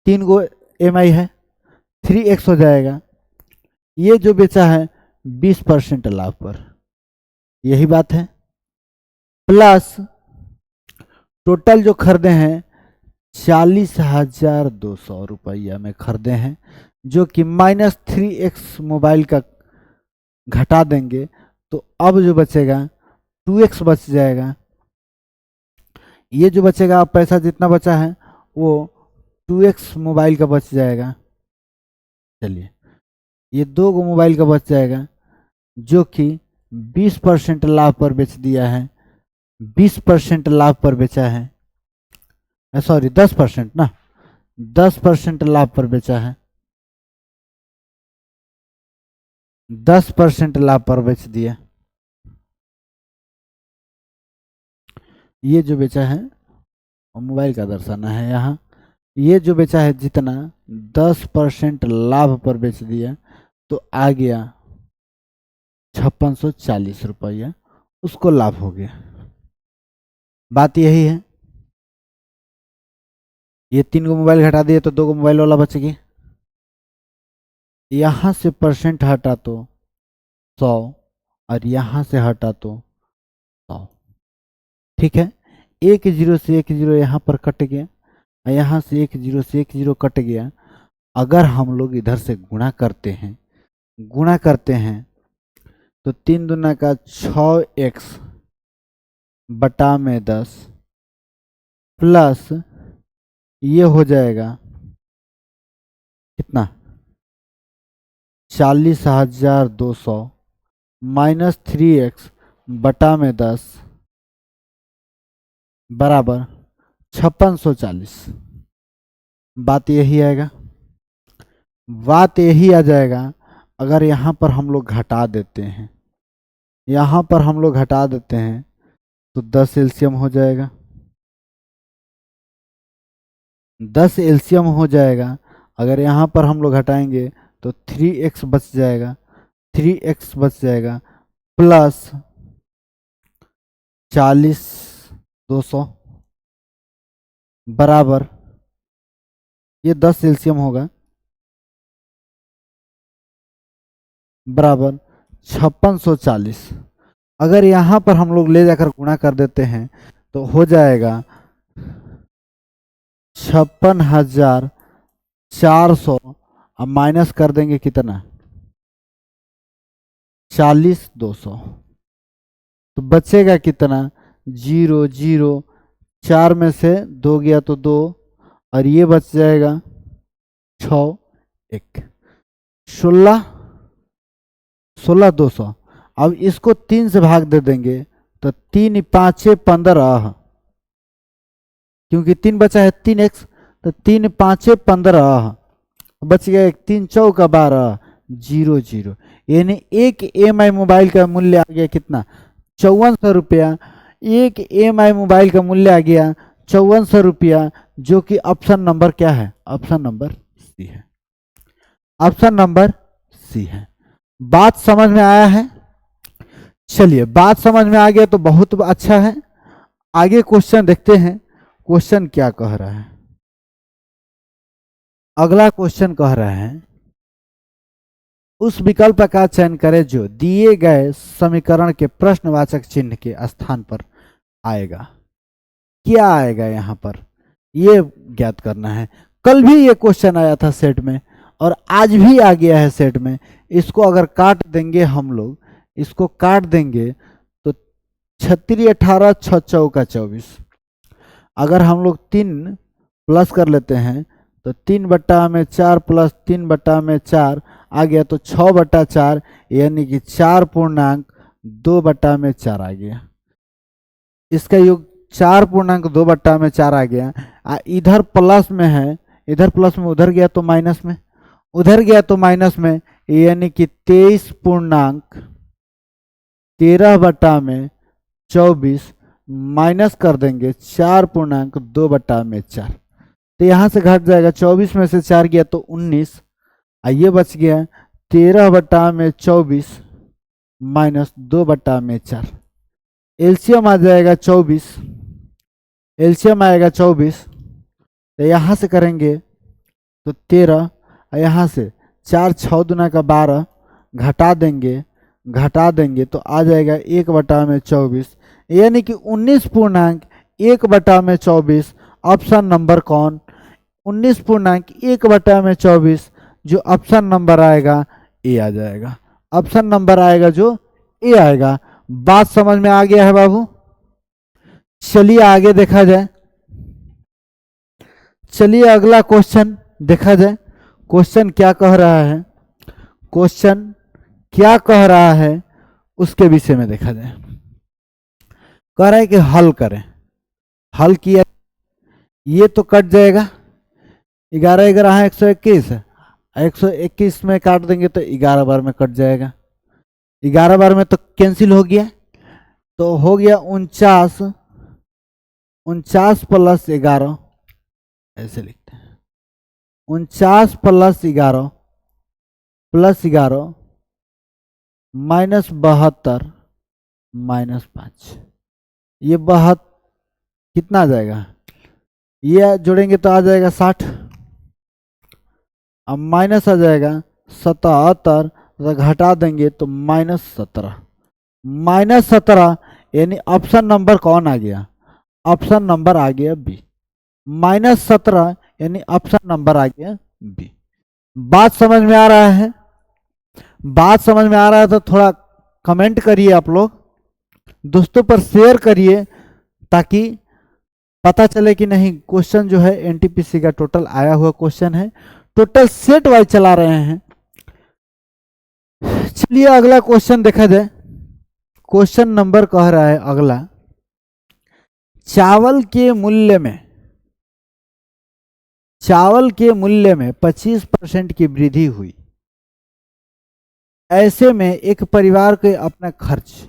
3 गो MI है, 3x हो जाएगा। ये जो बेचा है 20% लाभ पर, यही बात है। प्लस टोटल जो खरीदे हैं 40,200 रुपया में खरीदे हैं, जो कि -3x मोबाइल का घटा देंगे तो अब जो बचेगा 2x बच जाएगा। ये जो बचेगा, अब पैसा जितना बचा है वो 2x मोबाइल का बच जाएगा। चलिए ये 2 गो मोबाइल का बच जाएगा, जो कि 20% लाभ पर बेच दिया है। 20% लाभ पर बेचा है, सॉरी 10% ना, 10% लाभ पर बेचा है। 10% लाभ पर बेच दिया। ये जो बेचा है मोबाइल का दर्शाना है यहाँ। ये जो बेचा है जितना 10% लाभ पर बेच दिया, तो आ गया 5640 रुपया, उसको लाभ हो गया। बात यही है। ये 3 गो मोबाइल घटा दिए तो 2 गो मोबाइल वाला बच गया। यहाँ से परसेंट हटा तो 100 और यहाँ से हटा तो 100, ठीक है। 1 0 से 1 0 यहाँ पर कट गया, यहाँ से 1 0 से 1 0 कट गया। अगर हम लोग इधर से गुणा करते हैं तो 3 दूना का 6x बटा में 10 प्लस ये हो जाएगा कितना, 40,200 माइनस 3x बटा में 10 बराबर 5640। बात यही आएगा। बात यही आ जाएगा। अगर यहाँ पर हम लोग घटा देते हैं, यहाँ पर हम लोग घटा देते हैं तो 10 एलसीएम हो जाएगा। 10 एलसीएम हो जाएगा। अगर यहाँ पर हम लोग घटाएंगे तो 3x बच जाएगा, 3x बच जाएगा प्लस 40,200 बराबर, ये 10 एलसीएम होगा, बराबर 5640। अगर यहाँ पर हम लोग ले जाकर गुणा कर देते हैं तो हो जाएगा 56,400 अब माइनस कर देंगे कितना, 40,200, तो बचेगा कितना, 0 0, 4 में से 2 गया तो 2, और ये बच जाएगा 6 1, 16,200। अब इसको 3 से भाग दे देंगे तो 3 5 15, क्योंकि 3 बचा है 3x, तो 3 5 15, बच गया 1, 3 चौका 12, 0 0, यानी एक EMI मोबाइल का मूल्य आ गया कितना, 5400 रुपया। एक EMI मोबाइल का मूल्य आ गया 5400 रुपया, जो कि ऑप्शन नंबर क्या है, ऑप्शन नंबर सी है, ऑप्शन नंबर सी है। बात समझ में आया है? चलिए, बात समझ में आ गया तो बहुत अच्छा है। आगे क्वेश्चन देखते हैं, क्वेश्चन क्या कह रहा है। अगला क्वेश्चन कह रहा है, उस विकल्प का चयन करें जो दिए गए समीकरण के प्रश्नवाचक चिन्ह के स्थान पर आएगा। क्या आएगा यहाँ पर, ये ज्ञात करना है। कल भी ये क्वेश्चन आया था सेट में, और आज भी आ गया है सेट में। इसको अगर काट देंगे हम लोग, इसको काट देंगे तो 36 18 6 चौका 24। अगर हम लोग 3 प्लस कर लेते हैं तो 3/4 प्लस 3/4 आ गया, तो 6/4, यानी कि 4.2/4 आ गया। इसका योग 4.2/4 आ गया। इधर प्लस में है, इधर प्लस में, उधर गया तो माइनस में, उधर गया तो माइनस में, यानी कि 23.13/24 माइनस कर देंगे 4.2/4। तो यहाँ से घट जाएगा, 24 में से 4 गया तो 19, ये बच गया 13/24 माइनस 2/4। एलसीएम आ जाएगा 24, एलसीएम आएगा 24। तो यहाँ से करेंगे तो 13, यहाँ से 4 6 दूना का 12, घटा देंगे तो आ जाएगा 1/24, यानी कि 19.1/24। ऑप्शन नंबर कौन, 19.1/24, जो ऑप्शन नंबर आएगा ए आ जाएगा। ऑप्शन नंबर आएगा जो ए आएगा। बात समझ में आ गया है बाबू? चलिए आगे देखा जाए, चलिए अगला क्वेश्चन देखा जाए। क्वेश्चन क्या कह रहा है, क्वेश्चन क्या कह रहा है उसके विषय में देखा जाए। कह रहा है कि हल करें, हल किया, ये तो कट जाएगा, 11 11 121, 121 में काट देंगे तो 11 बार में कट जाएगा, 11 बार में तो कैंसिल हो गया, तो हो गया 49, 49 प्लस 11, ऐसे लिखते हैं, 49 प्लस 11 माइनस 72 माइनस 5, ये 72 कितना आ जाएगा, ये जोड़ेंगे तो आ जाएगा 60, अब माइनस आ जाएगा 77, तो घटा देंगे तो -17, -17, यानी ऑप्शन नंबर कौन आ गया, ऑप्शन नंबर आ गया बी, -17, यानी ऑप्शन नंबर आ गया बी। बात समझ में आ रहा है? बात समझ में आ रहा है तो थोड़ा कमेंट करिए आप लोग, दोस्तों पर शेयर करिए, ताकि पता चले कि नहीं क्वेश्चन जो है एनटीपीसी का टोटल आया हुआ क्वेश्चन है, टोटल सेट वाइज चला रहे हैं। चलिए अगला क्वेश्चन देखा जाए। क्वेश्चन नंबर कह रहा है अगला, चावल के मूल्य में 25% की वृद्धि हुई। ऐसे में एक परिवार के अपना खर्च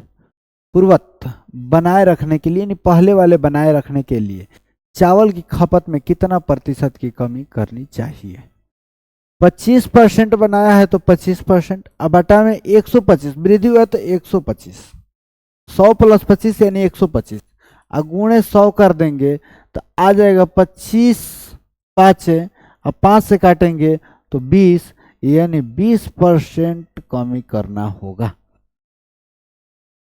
पूर्वत बनाए रखने के लिए, यानी पहले वाले बनाए रखने के लिए चावल की खपत में कितना प्रतिशत की कमी करनी चाहिए। 25% बनाया है तो 25%, अब बटा में 125 वृद्धि हुआ तो 125, 100 प्लस 25 यानी 125, गुणे 100 कर देंगे तो आ जाएगा 25 5, अब 5 से काटेंगे तो 20, यानी 20% कमी करना होगा।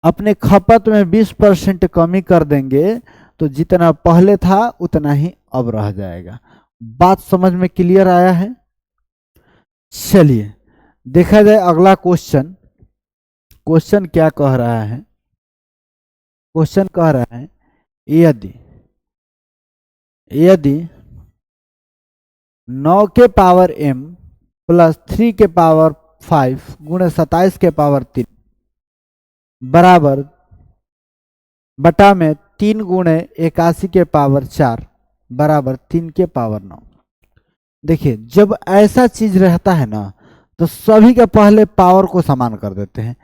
अपने खपत में 20% कमी कर देंगे तो जितना पहले था उतना ही अब रह जाएगा। बात समझ में क्लियर आया है? चलिए देखा जाए अगला क्वेश्चन। क्वेश्चन क्या कह रहा है? क्वेश्चन कह रहा है यदि यदि 9 के पावर m प्लस 3 के पावर 5 गुणे 27 के पावर 3 बराबर बटा में 3 गुणे 81 के पावर 4 बराबर 3 के पावर 9। देखिए जब ऐसा चीज रहता है ना तो सभी के पहले पावर को समान कर देते हैं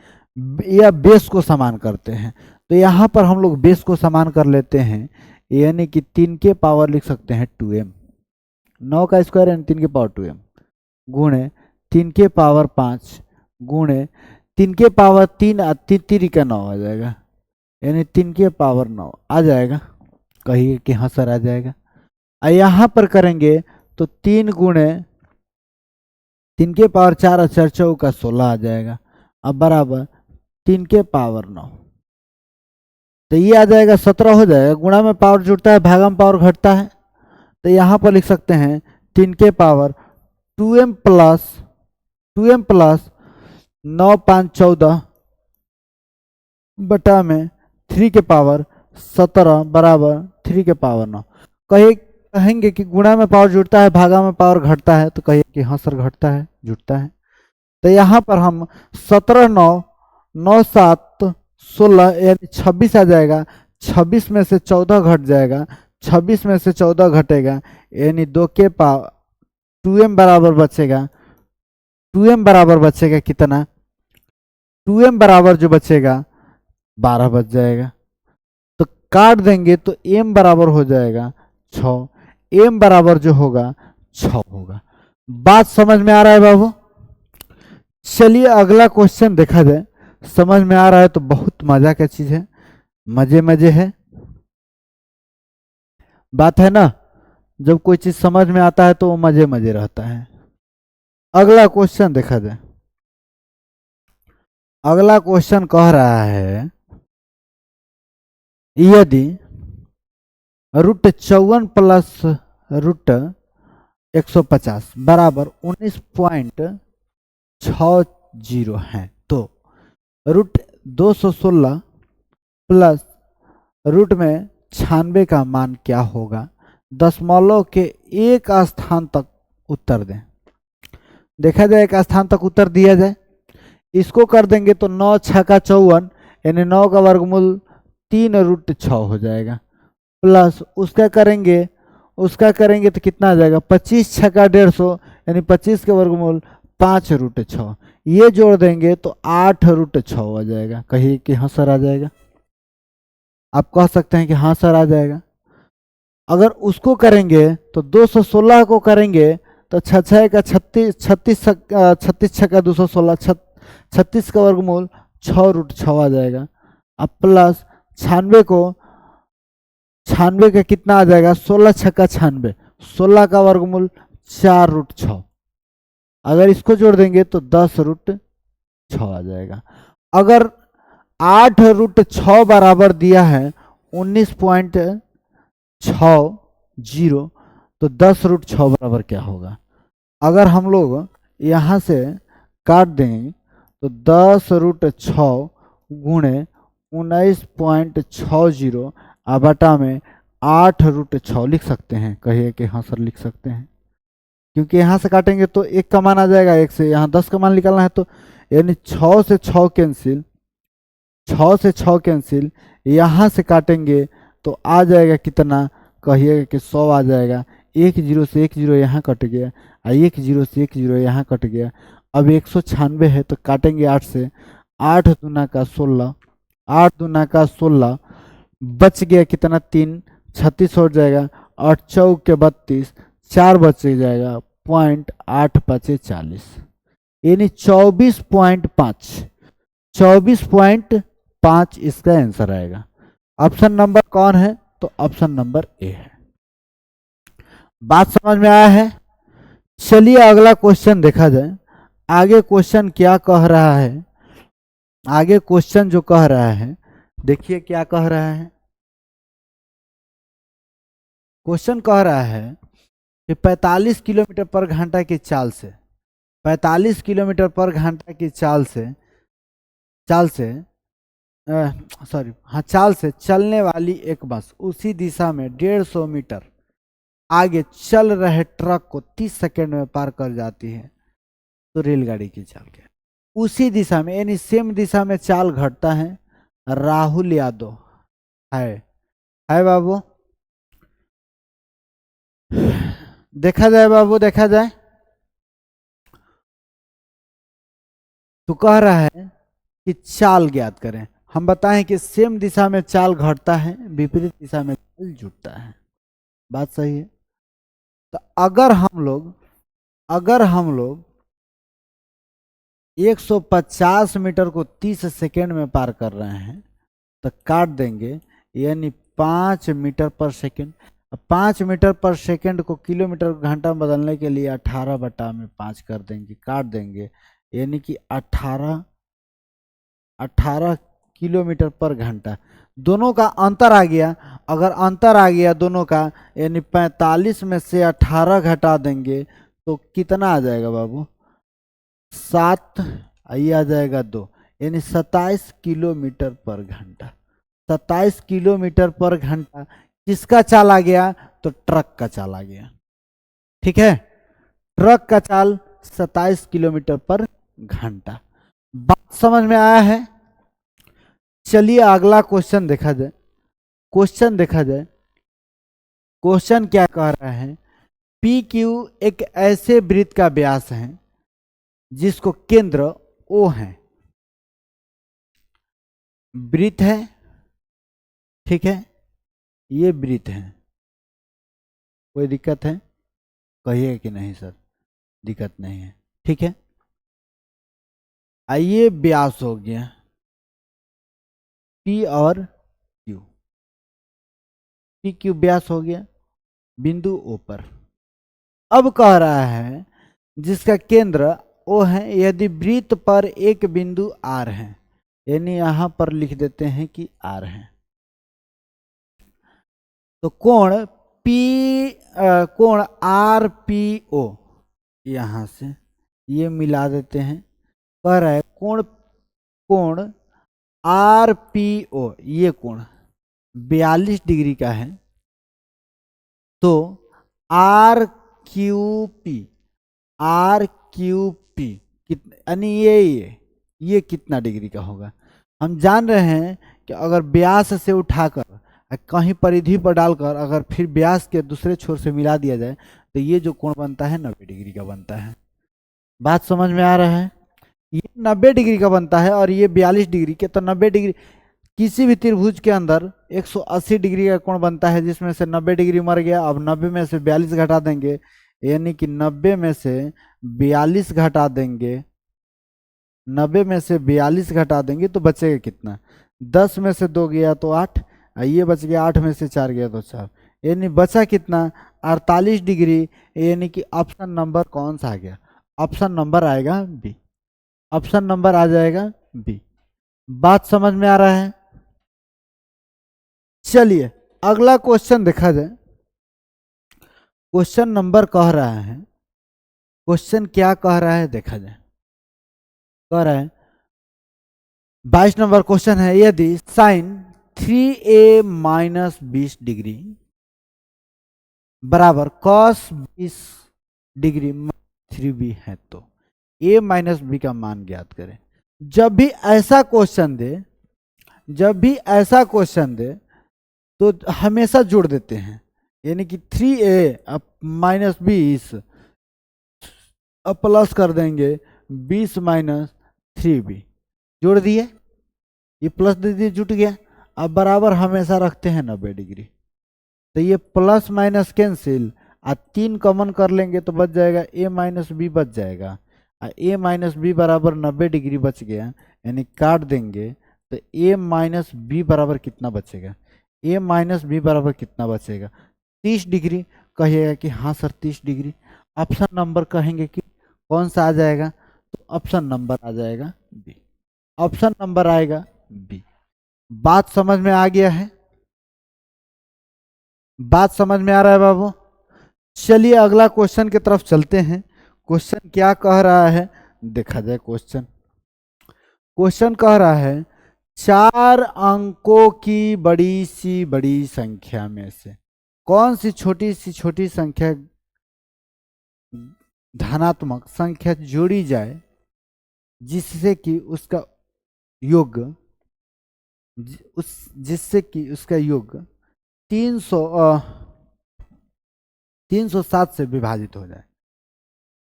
या बेस को समान करते हैं। तो यहाँ पर हम लोग बेस को समान कर लेते हैं, यानी कि 3 के पावर लिख सकते हैं 2m, 9 का स्क्वायर यानी 3 के पावर 2m गुणे 3 के पावर 5 गुणे 3 के पावर 3 3 का 9 आ जाएगा, यानी 3 के पावर 9 आ जाएगा। कहिए कि हाँ सर आ जाएगा। यहाँ पर करेंगे तो 3 गुणे 3 के पावर 4 4 चौका 16 आ जाएगा। अब बराबर 3 के पावर 9, तो ये आ जाएगा 17 हो जाएगा। गुणा में पावर जुड़ता है, भागा में पावर घटता है, तो यहाँ पर लिख सकते हैं 3 के पावर 2m प्लस 9 5 14 बटा में 3 के पावर 17 बराबर 3 के पावर 9। कहेंगे कि गुणा में पावर जुड़ता है, भागा में पावर घटता है, तो कहिए कि हाँ सर घटता है, जुड़ता है। तो यहाँ पर हम 17 9 9 7 16 यानी 26 आ जाएगा। 26 में से 14 घट जाएगा, 26 में से 14 घटेगा, यानी 2 के पावर 2m बराबर बचेगा। 2m बराबर बचेगा कितना? 2m बराबर जो बचेगा 12 बच जाएगा। तो काट देंगे तो m बराबर हो जाएगा 6, m बराबर जो होगा 6 होगा। बात समझ में आ रहा है बाबू? चलिए अगला क्वेश्चन देखा जाए। समझ में आ रहा है तो बहुत मजा का चीज है, मजे मजे है, बात है ना। जब कोई चीज समझ में आता है तो वो मजे मजे रहता है। अगला क्वेश्चन देखा जाए। अगला क्वेश्चन कह रहा है यदि √54 प्लस √150 बराबर 19.60 है, तो √216 प्लस रूट में 96 का मान क्या होगा? दशमलव के एक स्थान तक उत्तर दें। देखा जाए एक स्थान तक उत्तर दिया जाए। इसको कर देंगे तो 9 6 का 54 यानी 9 का वर्गमूल 3√6 हो जाएगा, प्लस उसका करेंगे तो कितना आ जाएगा? 25 6 का 150 यानी 25 के वर्गमूल 5√6, ये जोड़ देंगे तो 8√6 आ जाएगा। कहिए कि हाँ सर आ जाएगा। आप कह सकते हैं कि हाँ सर आ जाएगा। अगर उसको करेंगे तो 216 को करेंगे तो 6 का 36 36 6 का 216 36 का वर्गमूल 6√6 आ जाएगा। अब प्लस 96 का कितना आ जाएगा? 16 6 का 96, 16 का वर्गमूल 4√6। अगर इसको जोड़ देंगे तो 10√6 आ जाएगा। अगर 8√6 बराबर दिया है 19.60, तो 10√6 बराबर क्या होगा? अगर हम लोग यहाँ से काट दें तो 10√6 गुणे 19.60 बटा में 8√6 लिख सकते हैं। कहिए कि हाँ सर लिख सकते हैं, क्योंकि यहाँ से काटेंगे तो 1 का मान आ जाएगा, 1 से यहाँ 10 का मान निकालना है, तो यानी 6 से 6 कैंसिल, 6 से 6 कैंसिल, यहाँ से काटेंगे तो आ जाएगा कितना? कहिएगा कि 100 आ जाएगा। 1 0 से 1 0 यहाँ कट गया, 1 0 से 1 0 यहाँ कट गया। अब 196 है तो काटेंगे 8 से, 8 दूना का 16, 8 दूना का 16, बच गया कितना? 3, 36 हो जाएगा, 8 चौक के 32, 4 बच जाएगा, 0.8 यानी 24.5, 24.5 इसका आंसर आएगा। ऑप्शन नंबर कौन है? तो ऑप्शन नंबर ए है। बात समझ में आया है? चलिए अगला क्वेश्चन देखा जाए। आगे क्वेश्चन क्या कह रहा है? आगे क्वेश्चन जो कह रहा है, देखिए क्या कह रहा है। क्वेश्चन कह रहा है कि 45 किलोमीटर पर घंटा की चाल से 45 किलोमीटर पर घंटा की चाल से चाल से चलने वाली एक बस उसी दिशा में 150 मीटर आगे चल रहे ट्रक को 30 सेकंड में पार कर जाती है, तो रेलगाड़ी की चाल क्या है? उसी दिशा में यानी सेम दिशा में चाल घटता है। राहुल यादव है बाबू, देखा जाए बाबू, देखा जाए तो कह रहा है कि चाल ज्ञात करें। हम बताएं कि सेम दिशा में चाल घटता है, विपरीत दिशा में चाल जुटता है। बात सही है। तो अगर हम लोग 150 मीटर को 30 सेकेंड में पार कर रहे हैं तो काट देंगे, यानी 5 मीटर पर सेकेंड। 5 मीटर पर सेकेंड को किलोमीटर घंटा में बदलने के लिए 18/5 कर देंगे, काट देंगे, यानी कि 18 किलोमीटर पर घंटा। दोनों का अंतर आ गया, अगर अंतर आ गया दोनों का, यानी 45 में से 18 घटा देंगे तो कितना आ जाएगा बाबू? 7, ये आ जाएगा 2, यानी 27 किलोमीटर पर घंटा। 27 किलोमीटर पर घंटा किसका चाल आ गया? तो ट्रक का चाल आ गया। ठीक है, ट्रक का चाल 27 किलोमीटर पर घंटा। बात समझ में आया है? चलिए अगला क्वेश्चन देखा जाए। क्वेश्चन क्या कह रहा है? पी क्यू एक ऐसे वृत्त का व्यास है जिसको केंद्र ओ है। वृत्त है, ठीक है, ये वृत्त है। कोई दिक्कत है? कहिए कि नहीं सर, दिक्कत नहीं है। ठीक है, आइए व्यास हो गया पी और क्यू। पी क्यू व्यास हो गया बिंदु ओ पर। अब कह रहा है जिसका केंद्र ओ है, यदि वृत्त पर एक बिंदु आर है, यानी यहां पर लिख देते हैं कि आर है, तो कोण आर पी ओ, यहां से ये मिला देते हैं। कह रहा है कोण आर पी ओ, ये कोण 42 डिग्री का है, तो आर क्यू पी यानी ये कितना डिग्री का होगा? हम जान रहे हैं कि अगर व्यास से उठाकर कहीं परिधि पर डालकर अगर फिर व्यास के दूसरे छोर से मिला दिया जाए तो ये जो कोण बनता है 90 डिग्री का बनता है। बात समझ में आ रहा है? ये 90 डिग्री का बनता है और ये 42 डिग्री के, तो 90 डिग्री किसी भी त्रिभुज के अंदर 180 डिग्री का कोण बनता है, जिसमें से 90 डिग्री मर गया। अब 90 में से 42 घटा देंगे, यानी कि 90 में से 42 घटा देंगे, 90 में से 42 घटा देंगे तो बचेगा कितना? 10 में से 2 गया तो 8, ये बच गया, 8 में से 4 गया तो 4, यानी बचा कितना? 48 डिग्री। यानी कि ऑप्शन नंबर कौन सा आ गया? ऑप्शन नंबर आएगा बी। ऑप्शन नंबर आ जाएगा बी। बात समझ में आ रहा है? चलिए अगला क्वेश्चन देखा जाए। क्वेश्चन नंबर कह रहा है, क्वेश्चन क्या कह रहा है देखा जाए। कह रहा है 22 नंबर क्वेश्चन है, यदि साइन 3a माइनस 20 डिग्री बराबर कॉस 20 डिग्री 3b है तो a माइनस बी का मान ज्ञात करें। जब भी ऐसा क्वेश्चन दे तो हमेशा जोड़ देते हैं, यानी कि 3a माइनस 20 अब प्लस कर देंगे 20 माइनस 3b, जोड़ दिए, ये प्लस दे दिए, जुट गया। अब बराबर हमेशा रखते हैं 90 डिग्री, तो ये प्लस माइनस कैंसिल, 3 कॉमन कर लेंगे तो बच जाएगा a माइनस बी बच जाएगा। a माइनस बी बराबर 90 डिग्री बच गया, यानी काट देंगे तो a माइनस बी बराबर कितना बचेगा? a माइनस बी बराबर कितना बचेगा? 30 डिग्री। कहिएगा कि हाँ सर 30 डिग्री। ऑप्शन नंबर कहेंगे कि कौन सा आ जाएगा? तो ऑप्शन नंबर आ जाएगा बी। ऑप्शन नंबर आएगा बी। बात समझ में आ गया है? बात समझ में आ रहा है बाबू? चलिए अगला क्वेश्चन की तरफ चलते हैं। क्वेश्चन क्या कह रहा है, देखा जाए क्वेश्चन। क्वेश्चन कह रहा है 4 अंकों की बड़ी संख्या में से कौन सी छोटी संख्या धनात्मक संख्या जोड़ी जाए जिससे कि उसका योग जिससे कि उसका योग 307 से विभाजित हो जाए।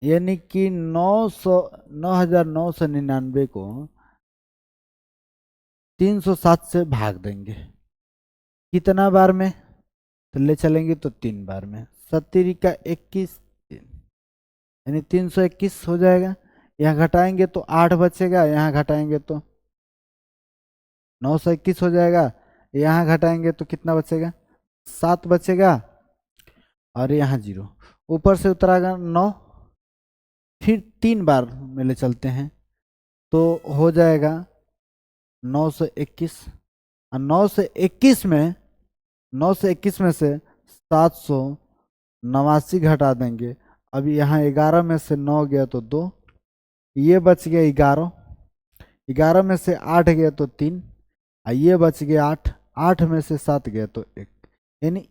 यानी कि 9,999 को 307 से भाग देंगे। कितना बार में? तो ले चलेंगे तो 3 बार में। 70 का 21 यानी 321 हो जाएगा। यहाँ घटाएंगे तो 8 बचेगा, यहाँ घटाएंगे तो 921 हो जाएगा, यहाँ घटाएंगे तो कितना बचेगा? 7 बचेगा, और यहाँ 0 ऊपर से उतरागा 9, फिर 3 बार में ले चलते हैं तो हो जाएगा 921। और 921 में से 789 घटा देंगे। अभी यहाँ 11 में से 9 गया तो 2, ये बच गया 11, 11 में से 8 गया तो 3, और ये बच गया 8, 8 में से 7 गया तो 1, यानी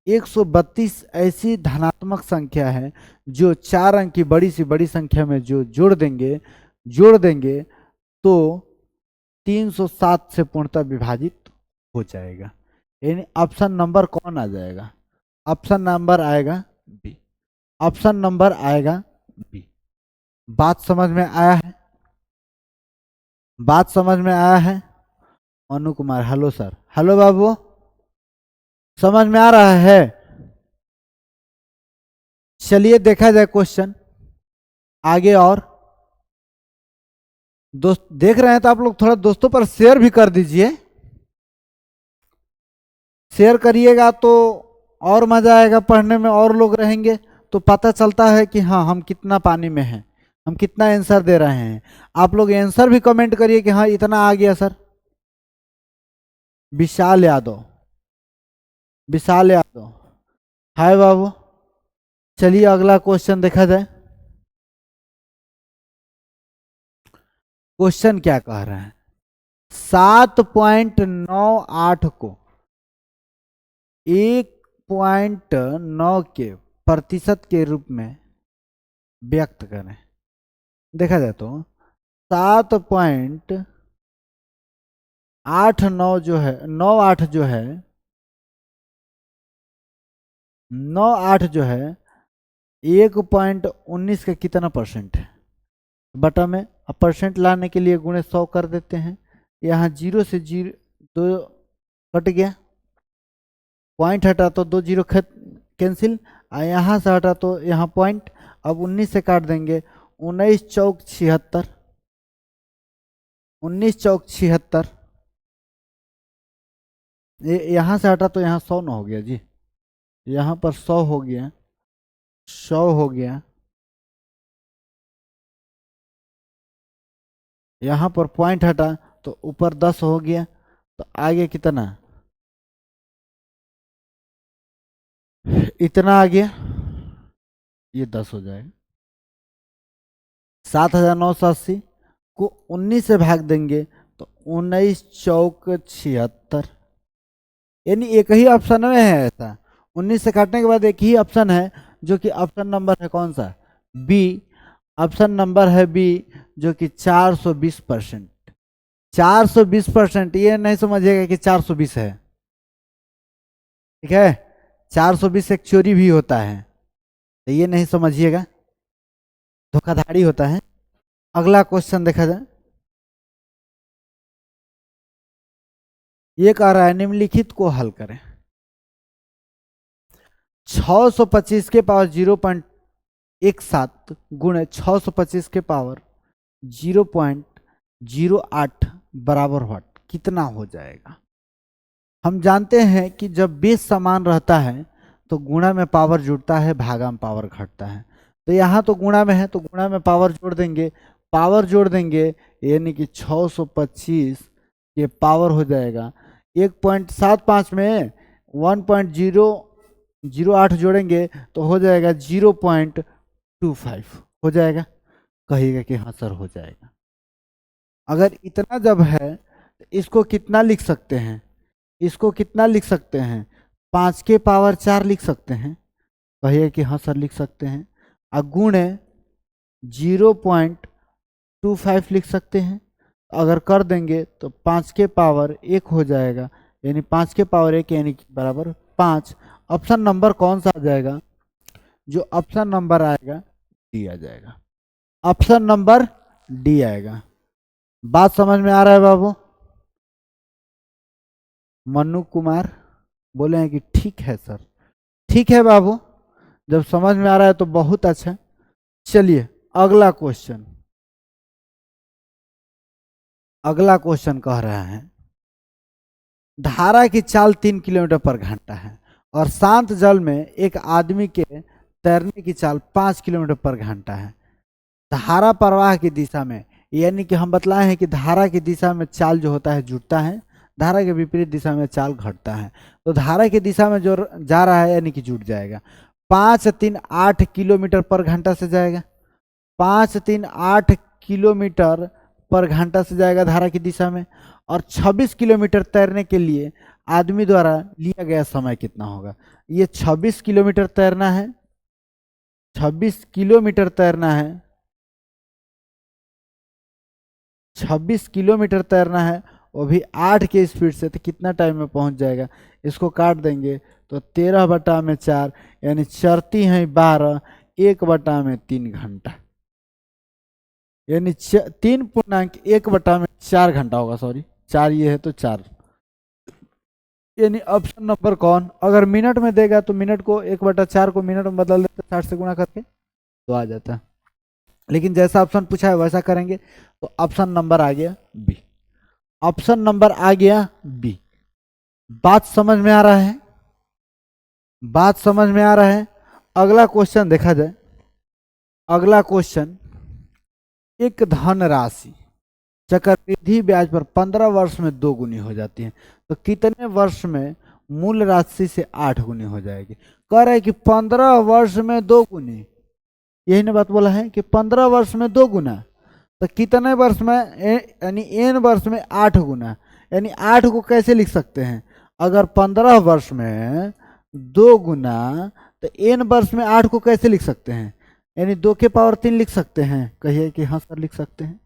132 ऐसी धनात्मक संख्या है जो 4 अंक की बड़ी संख्या में जो जोड़ देंगे तो 307 से पूर्णतः विभाजित हो जाएगा। यानी ऑप्शन नंबर कौन आ जाएगा? ऑप्शन नंबर आएगा बी। ऑप्शन नंबर आएगा बी। बात समझ में आया है? बात समझ में आया है? अनु कुमार, हेलो सर। हेलो बाबू, समझ में आ रहा है? चलिए देखा जाए क्वेश्चन आगे। और दोस्त देख रहे हैं तो आप लोग थोड़ा दोस्तों पर शेयर भी कर दीजिए। शेयर करिएगा तो और मजा आएगा पढ़ने में, और लोग रहेंगे तो पता चलता है कि हाँ हम कितना पानी में हैं, हम कितना आंसर दे रहे हैं। आप लोग आंसर भी कमेंट करिए कि हाँ इतना आ गया सर। विशाल यादव, हाय बाबू। चलिए अगला क्वेश्चन देखा जाए। क्वेश्चन क्या कह रहा है? 7.98 को 1.9 के प्रतिशत के रूप में व्यक्त करें। देखा जाए तो 7.89 जो है 98 जो है 1.19 का कितना परसेंट है? बटा में अब परसेंट लाने के लिए गुणे 100 कर देते हैं। यहाँ 0 से 0 2 कट गया, पॉइंट हटा तो 2 0 कैंसिल, और यहाँ से हटा तो यहाँ पॉइंट। अब 19 से काट देंगे, 19 चौक 76, 19 चौक 76। यहाँ से हटा तो यहाँ 100 न हो गया जी, यहाँ पर 100 हो गया, 100 हो गया। यहाँ पर पॉइंट हटा तो ऊपर 10 हो गया, तो आगे कितना? इतना आ गया, ये 10 हो जाएगा। 7,980 को 19 से भाग देंगे तो 19 चौक 76, यानी एक ही ऑप्शन में है ऐसा। 19 से काटने के बाद एक ही ऑप्शन है जो कि ऑप्शन नंबर है कौन सा? बी। ऑप्शन नंबर है बी जो कि 420%। 420%, ये नहीं समझिएगा कि 420 है, ठीक है? 420 एक चोरी भी होता है, तो ये नहीं समझिएगा, धोखाधड़ी होता है। अगला क्वेश्चन देखा जाए। ये कह रहा है निम्नलिखित को हल करें। 625 के पावर 0.17 गुणे 625 के पावर 0.08 बराबर वाट कितना हो जाएगा? हम जानते हैं कि जब बेस समान रहता है तो गुणा में पावर जुड़ता है, भागा में पावर घटता है। तो यहाँ तो गुणा में है तो गुणा में पावर जोड़ देंगे, यानी कि 625 के पावर हो जाएगा 1.75 में 1.008 जोड़ेंगे तो हो जाएगा 25 हो जाएगा? कहिएगा कि हाँ सर हो जाएगा। अगर इतना जब है तो इसको कितना लिख सकते हैं? इसको कितना लिख सकते हैं? 5 के पावर 4 लिख सकते हैं? कहिए कि हाँ सर लिख सकते हैं। गुणे 0.25 लिख सकते हैं। अगर कर देंगे तो 5 के पावर 1 हो जाएगा, यानी 5 के पावर 1 यानी कि बराबर 5। ऑप्शन नंबर कौन सा आ जाएगा? जो ऑप्शन नंबर आएगा डी आ जाएगा। ऑप्शन नंबर डी आएगा। बात समझ में आ रहा है बाबू? मनु कुमार बोले हैं कि ठीक है सर। ठीक है बाबू, जब समझ में आ रहा है तो बहुत अच्छा। चलिए अगला क्वेश्चन। अगला क्वेश्चन कह रहा है धारा की चाल 3 किलोमीटर पर घंटा है और शांत जल में एक आदमी के तैरने की चाल 5 किलोमीटर पर घंटा है। धारा प्रवाह की दिशा में, यानी कि हम बतलाए हैं कि धारा की दिशा में चाल जो होता है जुड़ता है, धारा के विपरीत दिशा में चाल घटता है। तो धारा की दिशा में जो जा रहा है यानी कि जुड़ जाएगा। 5 3 8 किलोमीटर पर घंटा से जाएगा। 5 3 8 किलोमीटर पर घंटा से जाएगा धारा की दिशा में। और 26 किलोमीटर तैरने के लिए आदमी द्वारा लिया गया समय कितना होगा? ये 26 किलोमीटर तैरना है। 26 किलोमीटर तैरना है। 26 किलोमीटर तैरना है, वो भी 8 के स्पीड से। तो कितना टाइम में पहुंच जाएगा? इसको काट देंगे तो 13/4 यानी चरती हैं 12, 1/3 घंटा, यानी 3.1/4 घंटा होगा। सॉरी 4 ये है तो 4, यानी ऑप्शन नंबर कौन? अगर मिनट में देगा तो मिनट को 1/4 को मिनट में बदल देते 60 से गुणा करके तो आ जाता है। लेकिन जैसा ऑप्शन पूछा है वैसा करेंगे तो ऑप्शन नंबर आ गया बी। ऑप्शन नंबर आ गया बी। बात समझ में आ रहा है? बात समझ में आ रहा है? अगला क्वेश्चन देखा जाए। अगला क्वेश्चन, एक धनराशि चक्रवृद्धि ब्याज पर 15 वर्ष में 2 गुनी हो जाती है, तो कितने वर्ष में मूल राशि से 8 गुनी हो जाएगी? कह रहा है कि 15 वर्ष में 2 गुनी, यही ने बात बोला है कि 15 वर्ष में 2 गुना, तो कितने वर्ष में, यानी एन वर्ष में 8 गुना, यानी 8 को कैसे लिख सकते हैं? अगर 15 वर्ष में 2 गुना तो एन वर्ष में 8 को कैसे लिख सकते हैं? यानी 2 के पावर 3 लिख सकते हैं? कहिए कि हाँ सर लिख सकते हैं।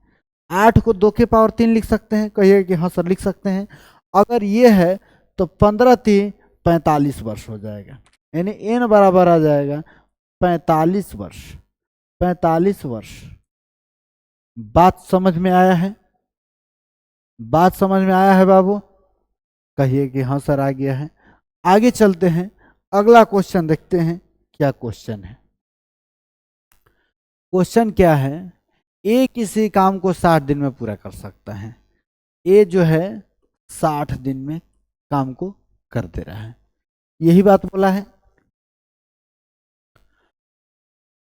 8 को 2 के पावर 3 लिख सकते हैं? कहिए कि हाँ सर लिख सकते हैं। अगर ये है तो 15 3 45 वर्ष हो जाएगा, यानी एन बराबर आ जाएगा 45 वर्ष। 45 वर्ष। बात समझ में आया है? बात समझ में आया है बाबू? कहिए कि हाँ सर आ गया है। आगे चलते हैं, अगला क्वेश्चन देखते हैं क्या क्वेश्चन है। क्वेश्चन क्या है? ए किसी काम को 60 दिन में पूरा कर सकता है। ए जो है 60 दिन में काम को कर दे रहा है, यही बात बोला है।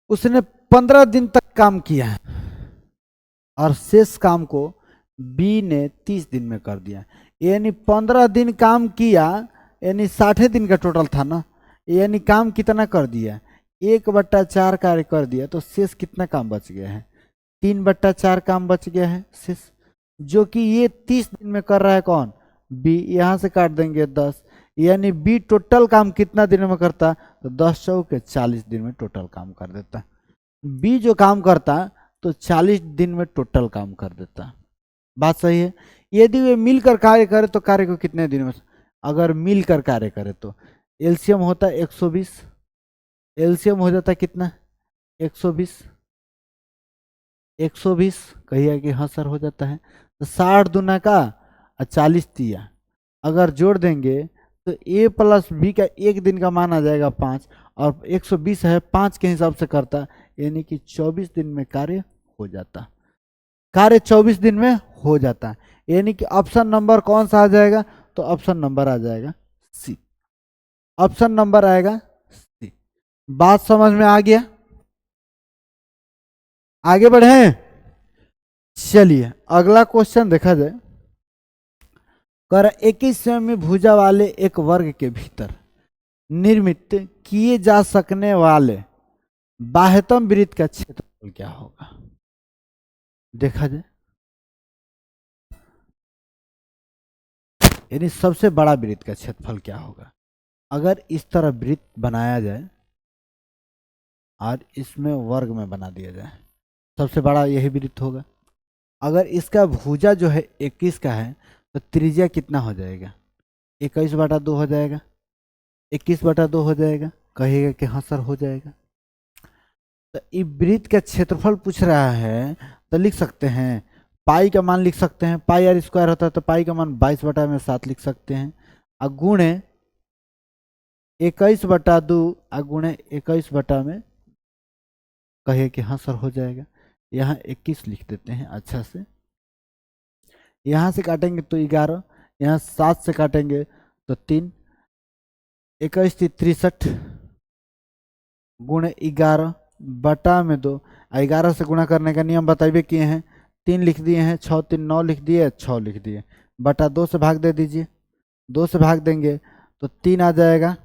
उसने 15 दिन तक काम किया है और शेष काम को बी ने 30 दिन में कर दिया, यानी 15 दिन काम किया, यानी 60 दिन का टोटल था ना, यानी काम कितना कर दिया? 1/4 कार्य कर दिया, तो शेष कितना काम बच गया है? 3/4 काम बच गया है शेष, जो कि ये 30 दिन में कर रहा है। कौन? बी। यहां से काट देंगे 10, यानी बी टोटल काम कितना दिन में करता? तो 10 चौके 40 दिन में टोटल काम कर देता। बी जो काम करता तो 40 दिन में टोटल काम कर देता। बात सही है? यदि वे मिलकर कार्य करे तो कार्य को कितने दिन में? अगर मिलकर कार्य करे तो एलसीएम होता है 120, एलसीएम हो जाता है कितना? 120। 120 कहिए कि हाँ सर हो जाता है। तो 60 दूना का 40 दिया, अगर जोड़ देंगे तो ए प्लस बी का एक दिन का मान आ जाएगा 5, और 120 है 5 के हिसाब से करता, यानी कि 24 दिन में कार्य हो जाता। कार्य 24 दिन में हो जाता, यानी कि ऑप्शन नंबर कौन सा आ जाएगा? तो ऑप्शन नंबर आ जाएगा सी। ऑप्शन नंबर आएगा सी। बात समझ में आ गया? आगे बढ़े। चलिए अगला क्वेश्चन देखा जाए। कर 21 सेमी भुजा वाले एक वर्ग के भीतर निर्मित किए जा सकने वाले बाह्यतम वृत्त का क्षेत्रफल क्या होगा, देखा जाए। यानी सबसे बड़ा वृत्त का क्षेत्रफल क्या होगा। अगर इस तरह वृत्त बनाया जाए और इसमें वर्ग में बना दिया जाए, सबसे बड़ा यही वृत्त होगा। अगर इसका भुजा जो है 21 का है तो त्रिज्या कितना हो जाएगा, 21/2 हो जाएगा, 21/2 हो जाएगा। कहिएगा कि हाँ सर हो जाएगा। तो इस वृत्त का क्षेत्रफल पूछ रहा है तो लिख सकते हैं, पाई का मान लिख सकते हैं, पाई आर स्क्वायर होता है तो पाई का मान 22/7 लिख सकते हैं। अगुणे 21/2 अगुणे 21 में, कहिए कि हाँ सर हो जाएगा। यहाँ 21 लिख देते हैं अच्छा से। यहाँ से काटेंगे तो 11, यहाँ 7 से काटेंगे तो 3, 21 63 गुणे 11/2। 11 से गुणा करने का नियम बताइए किए हैं, 3 लिख दिए हैं, 6 3 9 लिख दिए, 6 लिख दिए, बटा 2 से भाग दे दीजिए। 2 से भाग देंगे तो 3 आ जाएगा,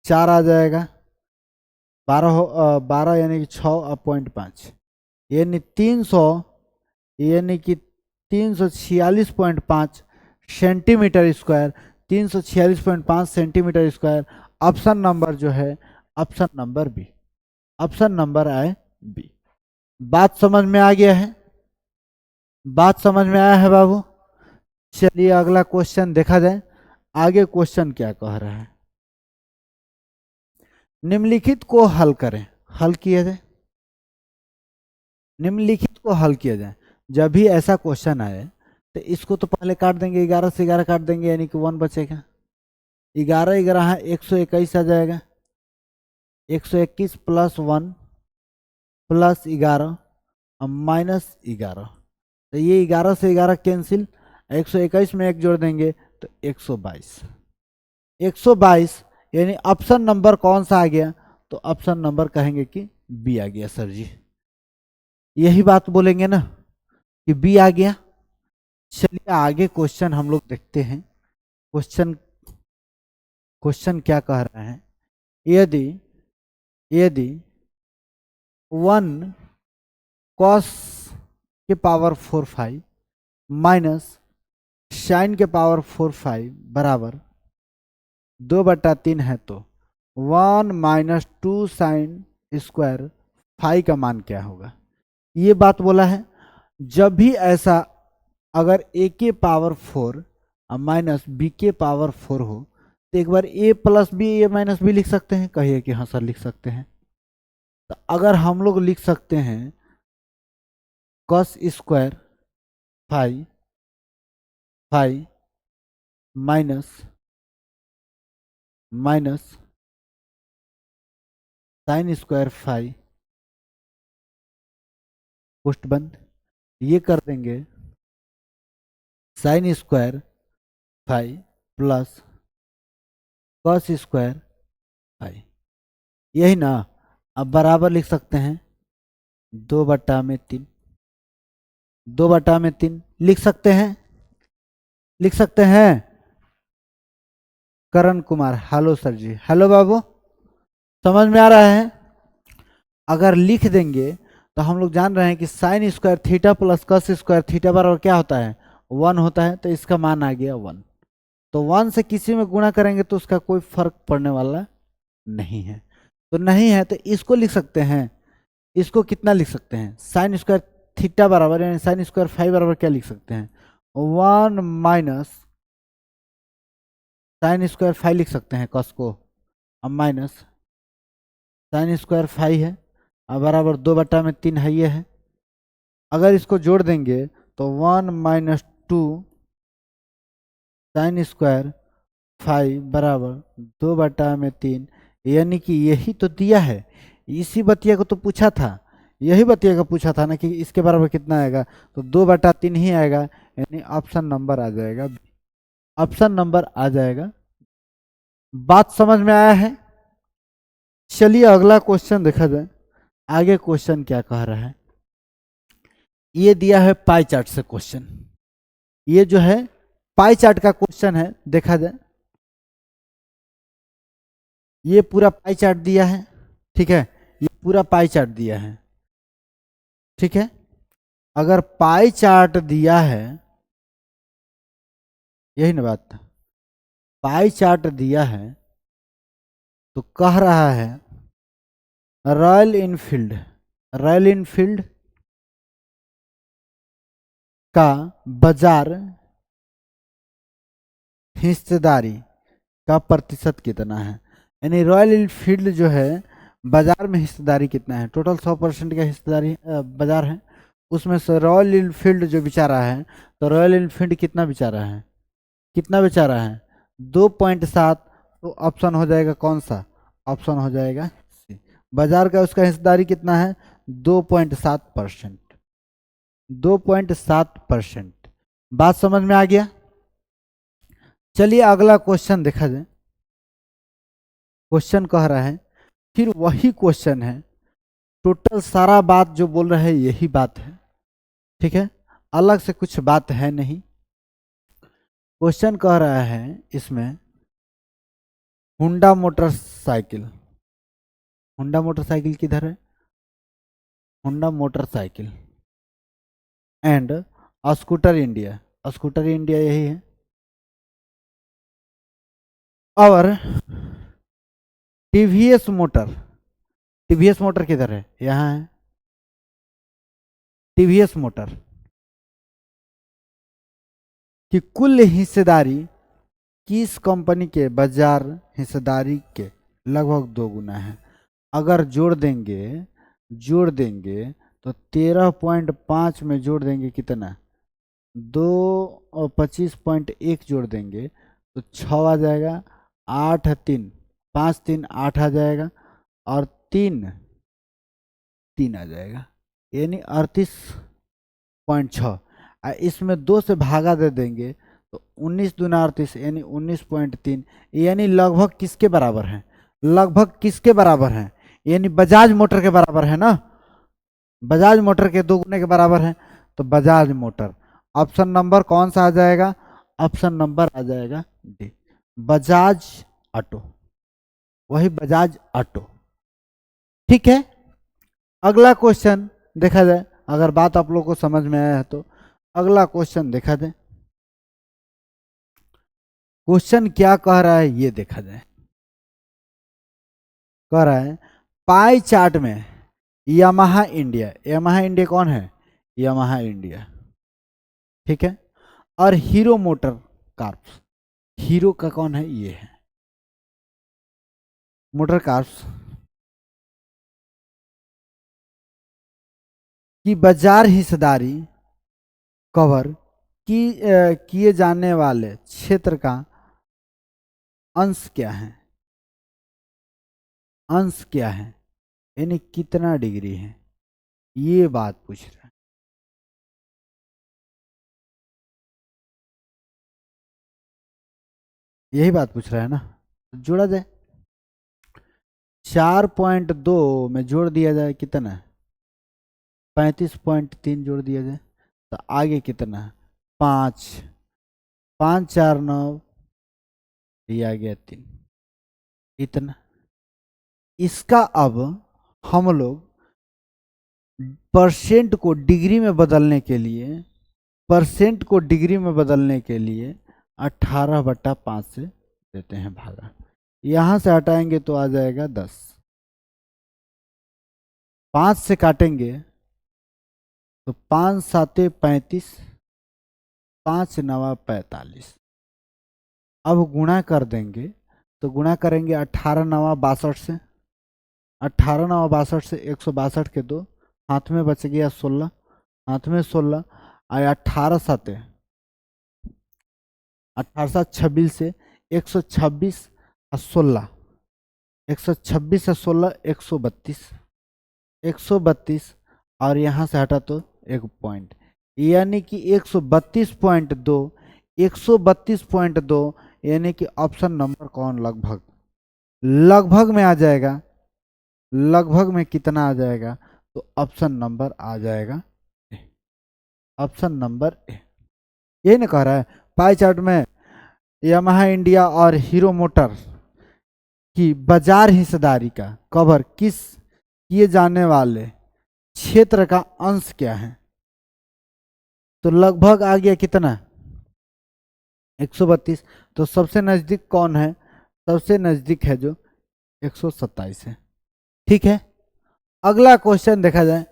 4 आ जाएगा, 12 यानी कि 6.5 यानी 300 यानी कि 346.5 centimetre square, 346.5 centimetre square. Option number जो है option number B, option number आए बी। बात समझ में आ गया है, बात समझ में आया है बाबू। चलिए अगला क्वेश्चन देखा जाए। आगे क्वेश्चन क्या कह रहा है, निम्नलिखित को हल करें, हल किया जाए। निम्नलिखित को हल किया जाए। जब भी ऐसा क्वेश्चन आए तो इसको तो पहले काट देंगे, 11 से 11 काट देंगे यानी कि 1 बचेगा। 11 11 है 121 आ जाएगा, 121 + 1 + 11 और -11। तो ये 11 से 11 कैंसिल, 121 में 1 जोड़ देंगे तो 122। 122 यानी ऑप्शन नंबर कौन सा आ गया, तो ऑप्शन नंबर कहेंगे कि बी आ गया सर जी। यही बात बोलेंगे ना कि बी आ गया। चलिए आगे क्वेश्चन हम लोग देखते हैं। क्वेश्चन क्वेश्चन क्या कह रहा है, यदि यदि 1 cos के पावर 4 5 माइनस साइन के पावर 4 5 बराबर 2/3 है तो 1 - 2 साइन स्क्वायर 5 का मान क्या होगा, ये बात बोला है। जब भी ऐसा अगर a के पावर 4 माइनस बी के पावर 4 हो तो एक बार a + b a - b लिख सकते हैं, कहिए कि हाँ सर लिख सकते हैं। तो अगर हम लोग लिख सकते हैं cos square 5 5 minus sine square 5 post बंद, ये कर देंगे sine square 5 plus cos square 5, यही ना। अब बराबर लिख सकते हैं 2/3, 2/3 लिख सकते हैं, लिख सकते हैं। करण कुमार हेलो सर जी, हेलो बाबू, समझ में आ रहा है। अगर लिख देंगे तो हम लोग जान रहे हैं कि sine square theta plus cos square theta बराबर क्या होता है, 1 होता है। तो इसका मान आ गया 1। तो 1 से किसी में गुणा करेंगे तो उसका कोई फर्क पड़ने वाला नहीं है। तो नहीं है तो इसको लिख सकते हैं, इसको कितना लिख सकते हैं, साइन स्क्वायर थीटा बराबर यानी साइन स्क्वायर 5 बराबर क्या लिख सकते हैं, 1 माइनस साइन स्क्वायर 5 लिख सकते हैं कॉस को, अब माइनस साइन स्क्वायर 5 है अब बराबर 2/3 है ये है। अगर इसको जोड़ देंगे तो 1 - 2 साइन स्क्वायर 5 बराबर 2/3, यानी कि यही तो दिया है। इसी बतिया को तो पूछा था, यही बतिया का पूछा था ना कि इसके बराबर कितना आएगा, तो 2/3 ही आएगा, यानी ऑप्शन नंबर आ जाएगा, ऑप्शन नंबर आ जाएगा। बात समझ में आया है। चलिए अगला क्वेश्चन देखा जाए। आगे क्वेश्चन क्या कह रहा है, ये दिया है पाई चार्ट से क्वेश्चन, ये जो है पाई चार्ट का क्वेश्चन है, देखा जाए। ये पूरा पाई चार्ट दिया है, ठीक है। ये पूरा पाई चार्ट दिया है, ठीक है। अगर पाई चार्ट दिया है, यही ना बात, पाई चार्ट दिया है तो कह रहा है रॉयल इनफील्ड, रॉयल इनफील्ड का बाजार हिस्सेदारी का प्रतिशत कितना है। यानी रॉयल इनफील्ड जो है बाजार में हिस्सेदारी कितना है, टोटल 100% का हिस्सेदारी बाजार है, उसमें से रॉयल इनफील्ड जो बेचा है, तो रॉयल इनफील्ड कितना बेचा है, कितना बेचा है 2.7। तो ऑप्शन हो जाएगा कौन सा, ऑप्शन हो जाएगा सी। बाजार का उसका हिस्सेदारी कितना है 2.7%, 2.7%। बात समझ में आ गया। चलिए अगला क्वेश्चन देखा जाए। क्वेश्चन कह रहा है, फिर वही क्वेश्चन है, टोटल सारा बात जो बोल रहे हैं यही बात है, ठीक है, अलग से कुछ बात है नहीं। क्वेश्चन कह रहा है इसमें हुंडा मोटरसाइकिल, हुंडा मोटरसाइकिल किधर है, हुंडा motorcycle and scooter India, scooter India यही है, और टीवीएस मोटर, टीवीएस मोटर किधर है, यहाँ है टीवीएस मोटर की कुल हिस्सेदारी किस कंपनी के बाजार हिस्सेदारी के लगभग 2 गुना है। अगर जोड़ देंगे, जोड़ देंगे तो 13.5 में जोड़ देंगे कितना, 2 और 25.1 जोड़ देंगे तो 6 आ जाएगा, 8 3 5 3 8 आ जाएगा, और 3 3 आ जाएगा, यानी 38.6। इसमें 2 से भागा दे देंगे तो 19 दूना 38 यानी 19.3, यानी लगभग किसके बराबर है, लगभग किसके बराबर है, यानी बजाज मोटर के बराबर है ना, बजाज मोटर के 2 गुने के बराबर है। तो बजाज मोटर, ऑप्शन नंबर कौन सा आ जाएगा, ऑप्शन नंबर आ जाएगा डी, बजाज ऑटो, वही बजाज ऑटो, ठीक है। अगला क्वेश्चन देखा जाए, अगर बात आप लोग को समझ में आया है तो अगला क्वेश्चन देखा जाए। क्वेश्चन क्या कह रहा है ये देखा जाए। कह रहा है पाई चार्ट में यामाहा इंडिया, यामाहा इंडिया कौन है, यामाहा इंडिया, ठीक है, और हीरो मोटर कार्प्स, हीरो का कौन है, ये है मोटर कार्प्स की बाजार हिस्सेदारी कवर की किए जाने वाले क्षेत्र का अंश क्या है, अंश क्या है, यानी कितना डिग्री है, ये बात पूछ रहा है। यही बात पूछ रहा है ना, तो जोड़ा जाए, 4.2 में जोड़ दिया जाए कितना, 35.3 जोड़ दिया जाए तो आगे कितना, 5 5 4 9, ये आ गया 3, इतना। इसका अब हम लोग परसेंट को डिग्री में बदलने के लिए, परसेंट को डिग्री में बदलने के लिए 18/5 से देते हैं भागा, यहां से हटाएंगे तो आ जाएगा 10, 5 से काटेंगे तो 5 7 35, 5 9 45। अब गुणा कर देंगे तो गुणा करेंगे 18 9 62 से, 18 9 62 से 162 के 2, हाथ में बच गया 16, हाथ में 16 आया, 18 7 26 से 126 और 16, 126 और 16 132, 132 और यहाँ से हटा तो 1 पॉइंट, यानी कि 132.2, 132.2, यानी कि ऑप्शन नंबर कौन, लगभग, लगभग में आ जाएगा, लगभग में कितना आ जाएगा, तो ऑप्शन नंबर आ जाएगा ए, ऑप्शन नंबर ए। यही ना कह रहा है पाई चार्ट में यामाहा इंडिया और हीरो मोटर की बाजार हिस्सेदारी का कवर किस किए जाने वाले क्षेत्र का अंश क्या है? तो लगभग आ गया कितना? 132। तो सबसे नजदीक कौन है? सबसे नजदीक है जो 127 है। ठीक है, अगला क्वेश्चन देखा जाए।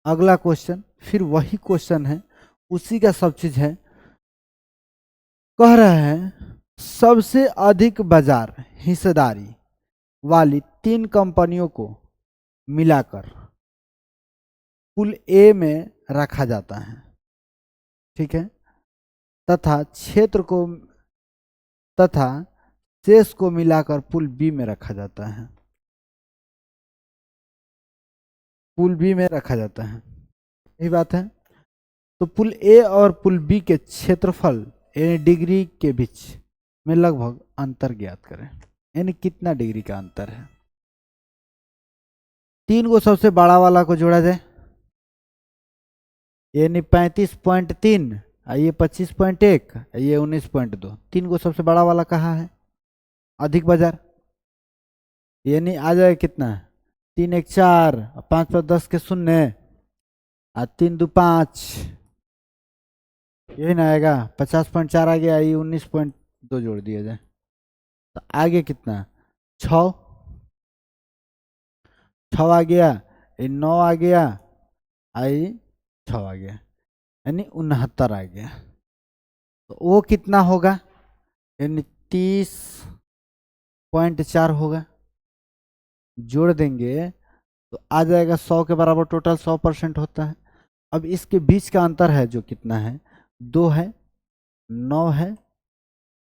अगला क्वेश्चन फिर वही क्वेश्चन है, उसी का सब चीज है। कह रहा है सबसे अधिक बाजार हिस्सेदारी वाली 3 कंपनियों को मिलाकर पुल ए में रखा जाता है। ठीक है, तथा क्षेत्र को तथा शेष को मिलाकर पुल बी में रखा जाता है। पुल बी में रखा जाता है, यही बात है। तो पुल ए और पुल बी के क्षेत्रफल यानी डिग्री के बीच में लगभग अंतर ज्ञात करें। यानी कितना डिग्री का अंतर है? 3 को सबसे बड़ा वाला को जोड़ा जाए, यानी 35.3, ये 25.1, ये 19.2। 3 को सबसे बड़ा वाला कहाँ है? अधिक बाजार, यानी आ जाए कितना? 3 1 4, 5 5 10 के शून्य, 3 2 5, यही ना आएगा। 50.4 आ गया, ये 19.2 जोड़ दिया जाए तो आगे कितना? 6 6 आ गया, ये 9 आ गया, आई 6 आ गया, यानी 69 आ गया। तो वो कितना होगा? यानी 30.4 होगा। जोड़ देंगे तो आ जाएगा 100 के बराबर। टोटल 100% होता है। अब इसके बीच का अंतर है जो कितना है? 2 है, 9 है,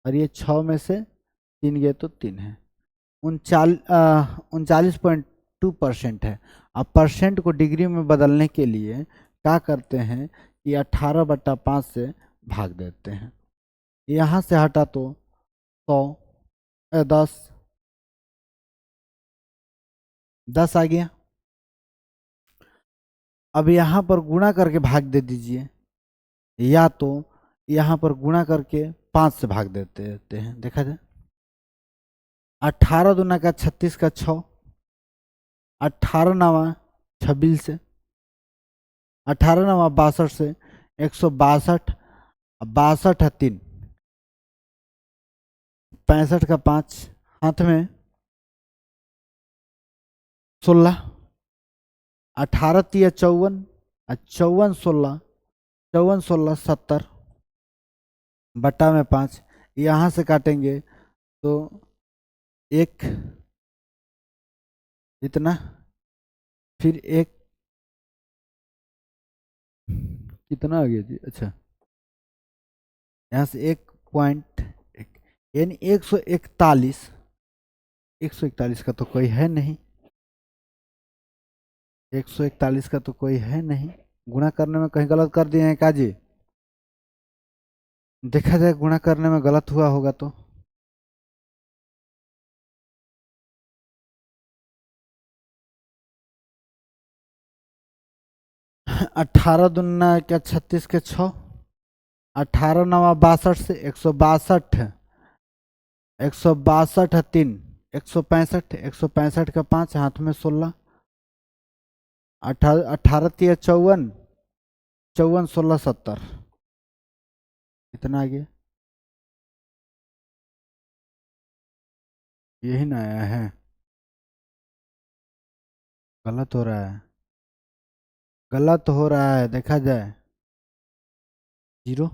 और ये 6 में से 3 गए तो 3 है। 39.2% है। अब परसेंट को डिग्री में बदलने के लिए क्या करते हैं कि 18/5 से भाग देते हैं। यहाँ से हटा तो 100, 10 आ गया। अब यहाँ पर गुणा करके भाग दे दीजिए, या तो यहाँ पर गुणा करके 5 से भाग देते हैं। देखा जाए 18 दूना का 36 का 6, 18 नवा 26 से, 18 नवा 62 से, 162, 62 है 3, 65 का 5, हाथ में 16, 18 तिया 54, 54 16, 54 16 70, बटा में 5। यहाँ से काटेंगे तो एक, इतना, फिर एक, कितना आ गया जी? अच्छा, यहाँ से 1.1, यानी 141। 141 का तो कोई है नहीं, 141 का तो कोई है नहीं। गुणा करने में कहीं गलत कर दिए हैं काजी? देखा जाए गुणा करने में गलत हुआ होगा तो। 18 दूना क्या 36 के 6, 18 नवा 62 से 162, 162 है 3, 165, 165 का 5, हाथ में 16, 18 तिया 54, 54 16 70, इतना आ गया। यही ना आया है? गलत हो रहा है, गलत हो रहा है, देखा जाए। 0,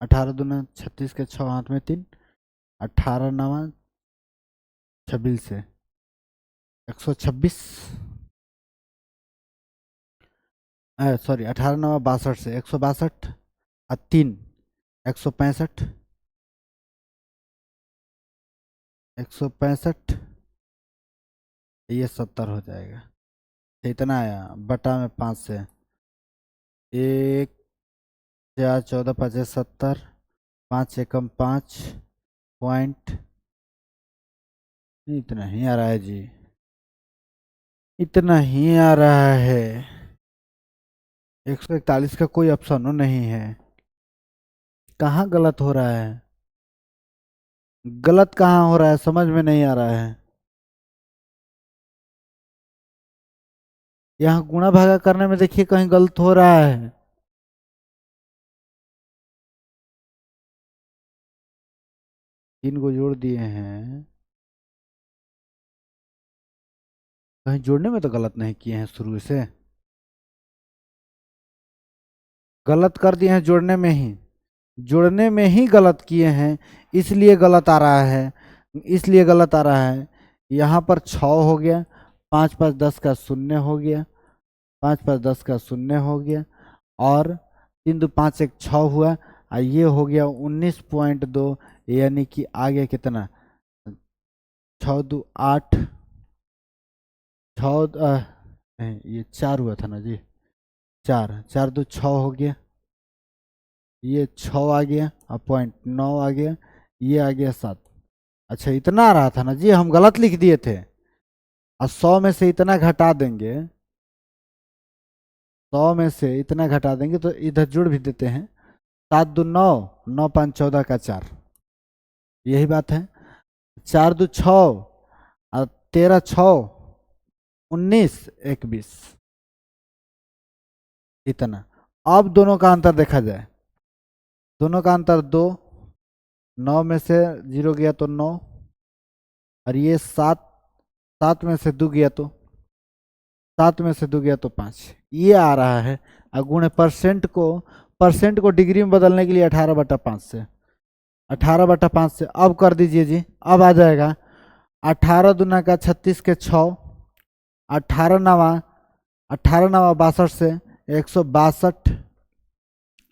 18 दूना 36 के 6, हाथ में 3, 18 नवा 26 से 126, सॉरी 18 नवा 62 से 162, और 3 165, 165, ये 70 हो जाएगा। इतना आया, बटा में 5 से 1 4 14 5 70, 5 एकम 5 पॉइंट, इतना ही आ रहा है जी, इतना ही आ रहा है। 141 का कोई ऑप्शन नहीं है। कहाँ गलत हो रहा है? गलत कहाँ हो रहा है समझ में नहीं आ रहा है। यहाँ गुणा भागा करने में देखिए कहीं गलत हो रहा है। तीन को जोड़ दिए हैं, कहीं जोड़ने में तो गलत नहीं किए हैं, शुरू से गलत कर दिए हैं, जोड़ने में ही गलत किए हैं, इसलिए गलत आ रहा है, इसलिए गलत आ रहा है। यहाँ पर 6 हो गया, 5 5 10 का 0 हो गया, 5 5 10 का 0 हो गया, और 3 2 5 1 6 हुआ, और ये हो गया 19.2, यानी कि आ गया कितना, 6 2 8, 6 ये 4 हुआ था ना जी, 4 4 2 6 हो गया, ये 6 आ गया, और 0.9 आ गया, ये आ गया 7। अच्छा इतना आ रहा था ना जी, हम गलत लिख दिए थे। और 100 में से इतना घटा देंगे, 100 में से इतना घटा देंगे तो इधर जुड़ भी देते हैं, 7 2 9, 9 5 14 का 4, यही बात है। 4 2 6, और 13 6 19 21, इतना। अब दोनों का अंतर देखा जाए, दोनों का अंतर 2, 9 में से 0 गया तो 9, और ये 7, 7 में से 2 गया तो 7 में से 2 गया तो 5, ये आ रहा है। और गुणे परसेंट को डिग्री में बदलने के लिए 18/5 से, 18/5 से अब कर दीजिए जी, अब आ जाएगा 18 दूना का 36 के 6, 18 नवा 62 से 162,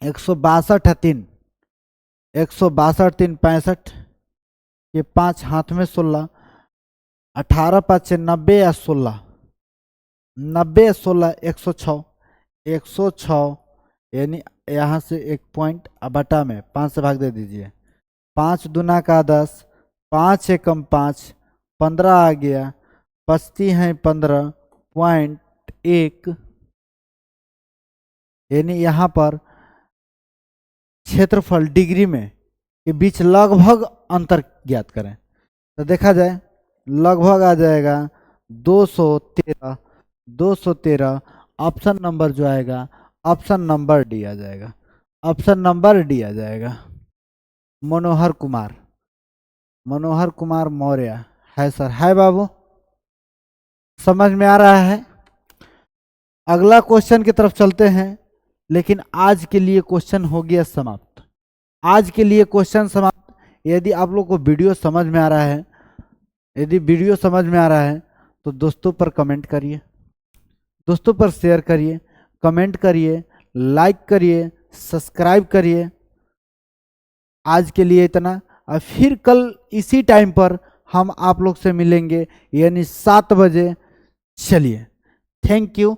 162 है 3, 162 3 65, ये 5 हाथ में 16, 18 5 90 या 16, 90 या 16 106, 106, यानी यहाँ से 1 पॉइंट बटा में 5 से भाग दे दीजिए, 5 दूना का 10, 5 एकम 5, 15 आ गया, बचती हैं 15.1, यानी यहाँ पर क्षेत्रफल डिग्री में के बीच लगभग अंतर ज्ञात करें, तो देखा जाए लगभग आ जाएगा 213, 213। ऑप्शन नंबर जो आएगा, ऑप्शन नंबर डी आ जाएगा, ऑप्शन नंबर डी आ जाएगा। मनोहर कुमार, मनोहर कुमार मौर्य है सर, है बाबू, समझ में आ रहा है। अगला क्वेश्चन की तरफ चलते हैं, लेकिन आज के लिए क्वेश्चन हो गया समाप्त, आज के लिए क्वेश्चन समाप्त। यदि आप लोग को वीडियो समझ में आ रहा है, यदि वीडियो समझ में आ रहा है तो दोस्तों पर कमेंट करिए, दोस्तों पर शेयर करिए, कमेंट करिए, लाइक करिए, सब्सक्राइब करिए। आज के लिए इतना, और फिर कल इसी टाइम पर हम आप लोग से मिलेंगे, यानी 7 बजे। चलिए, थैंक यू।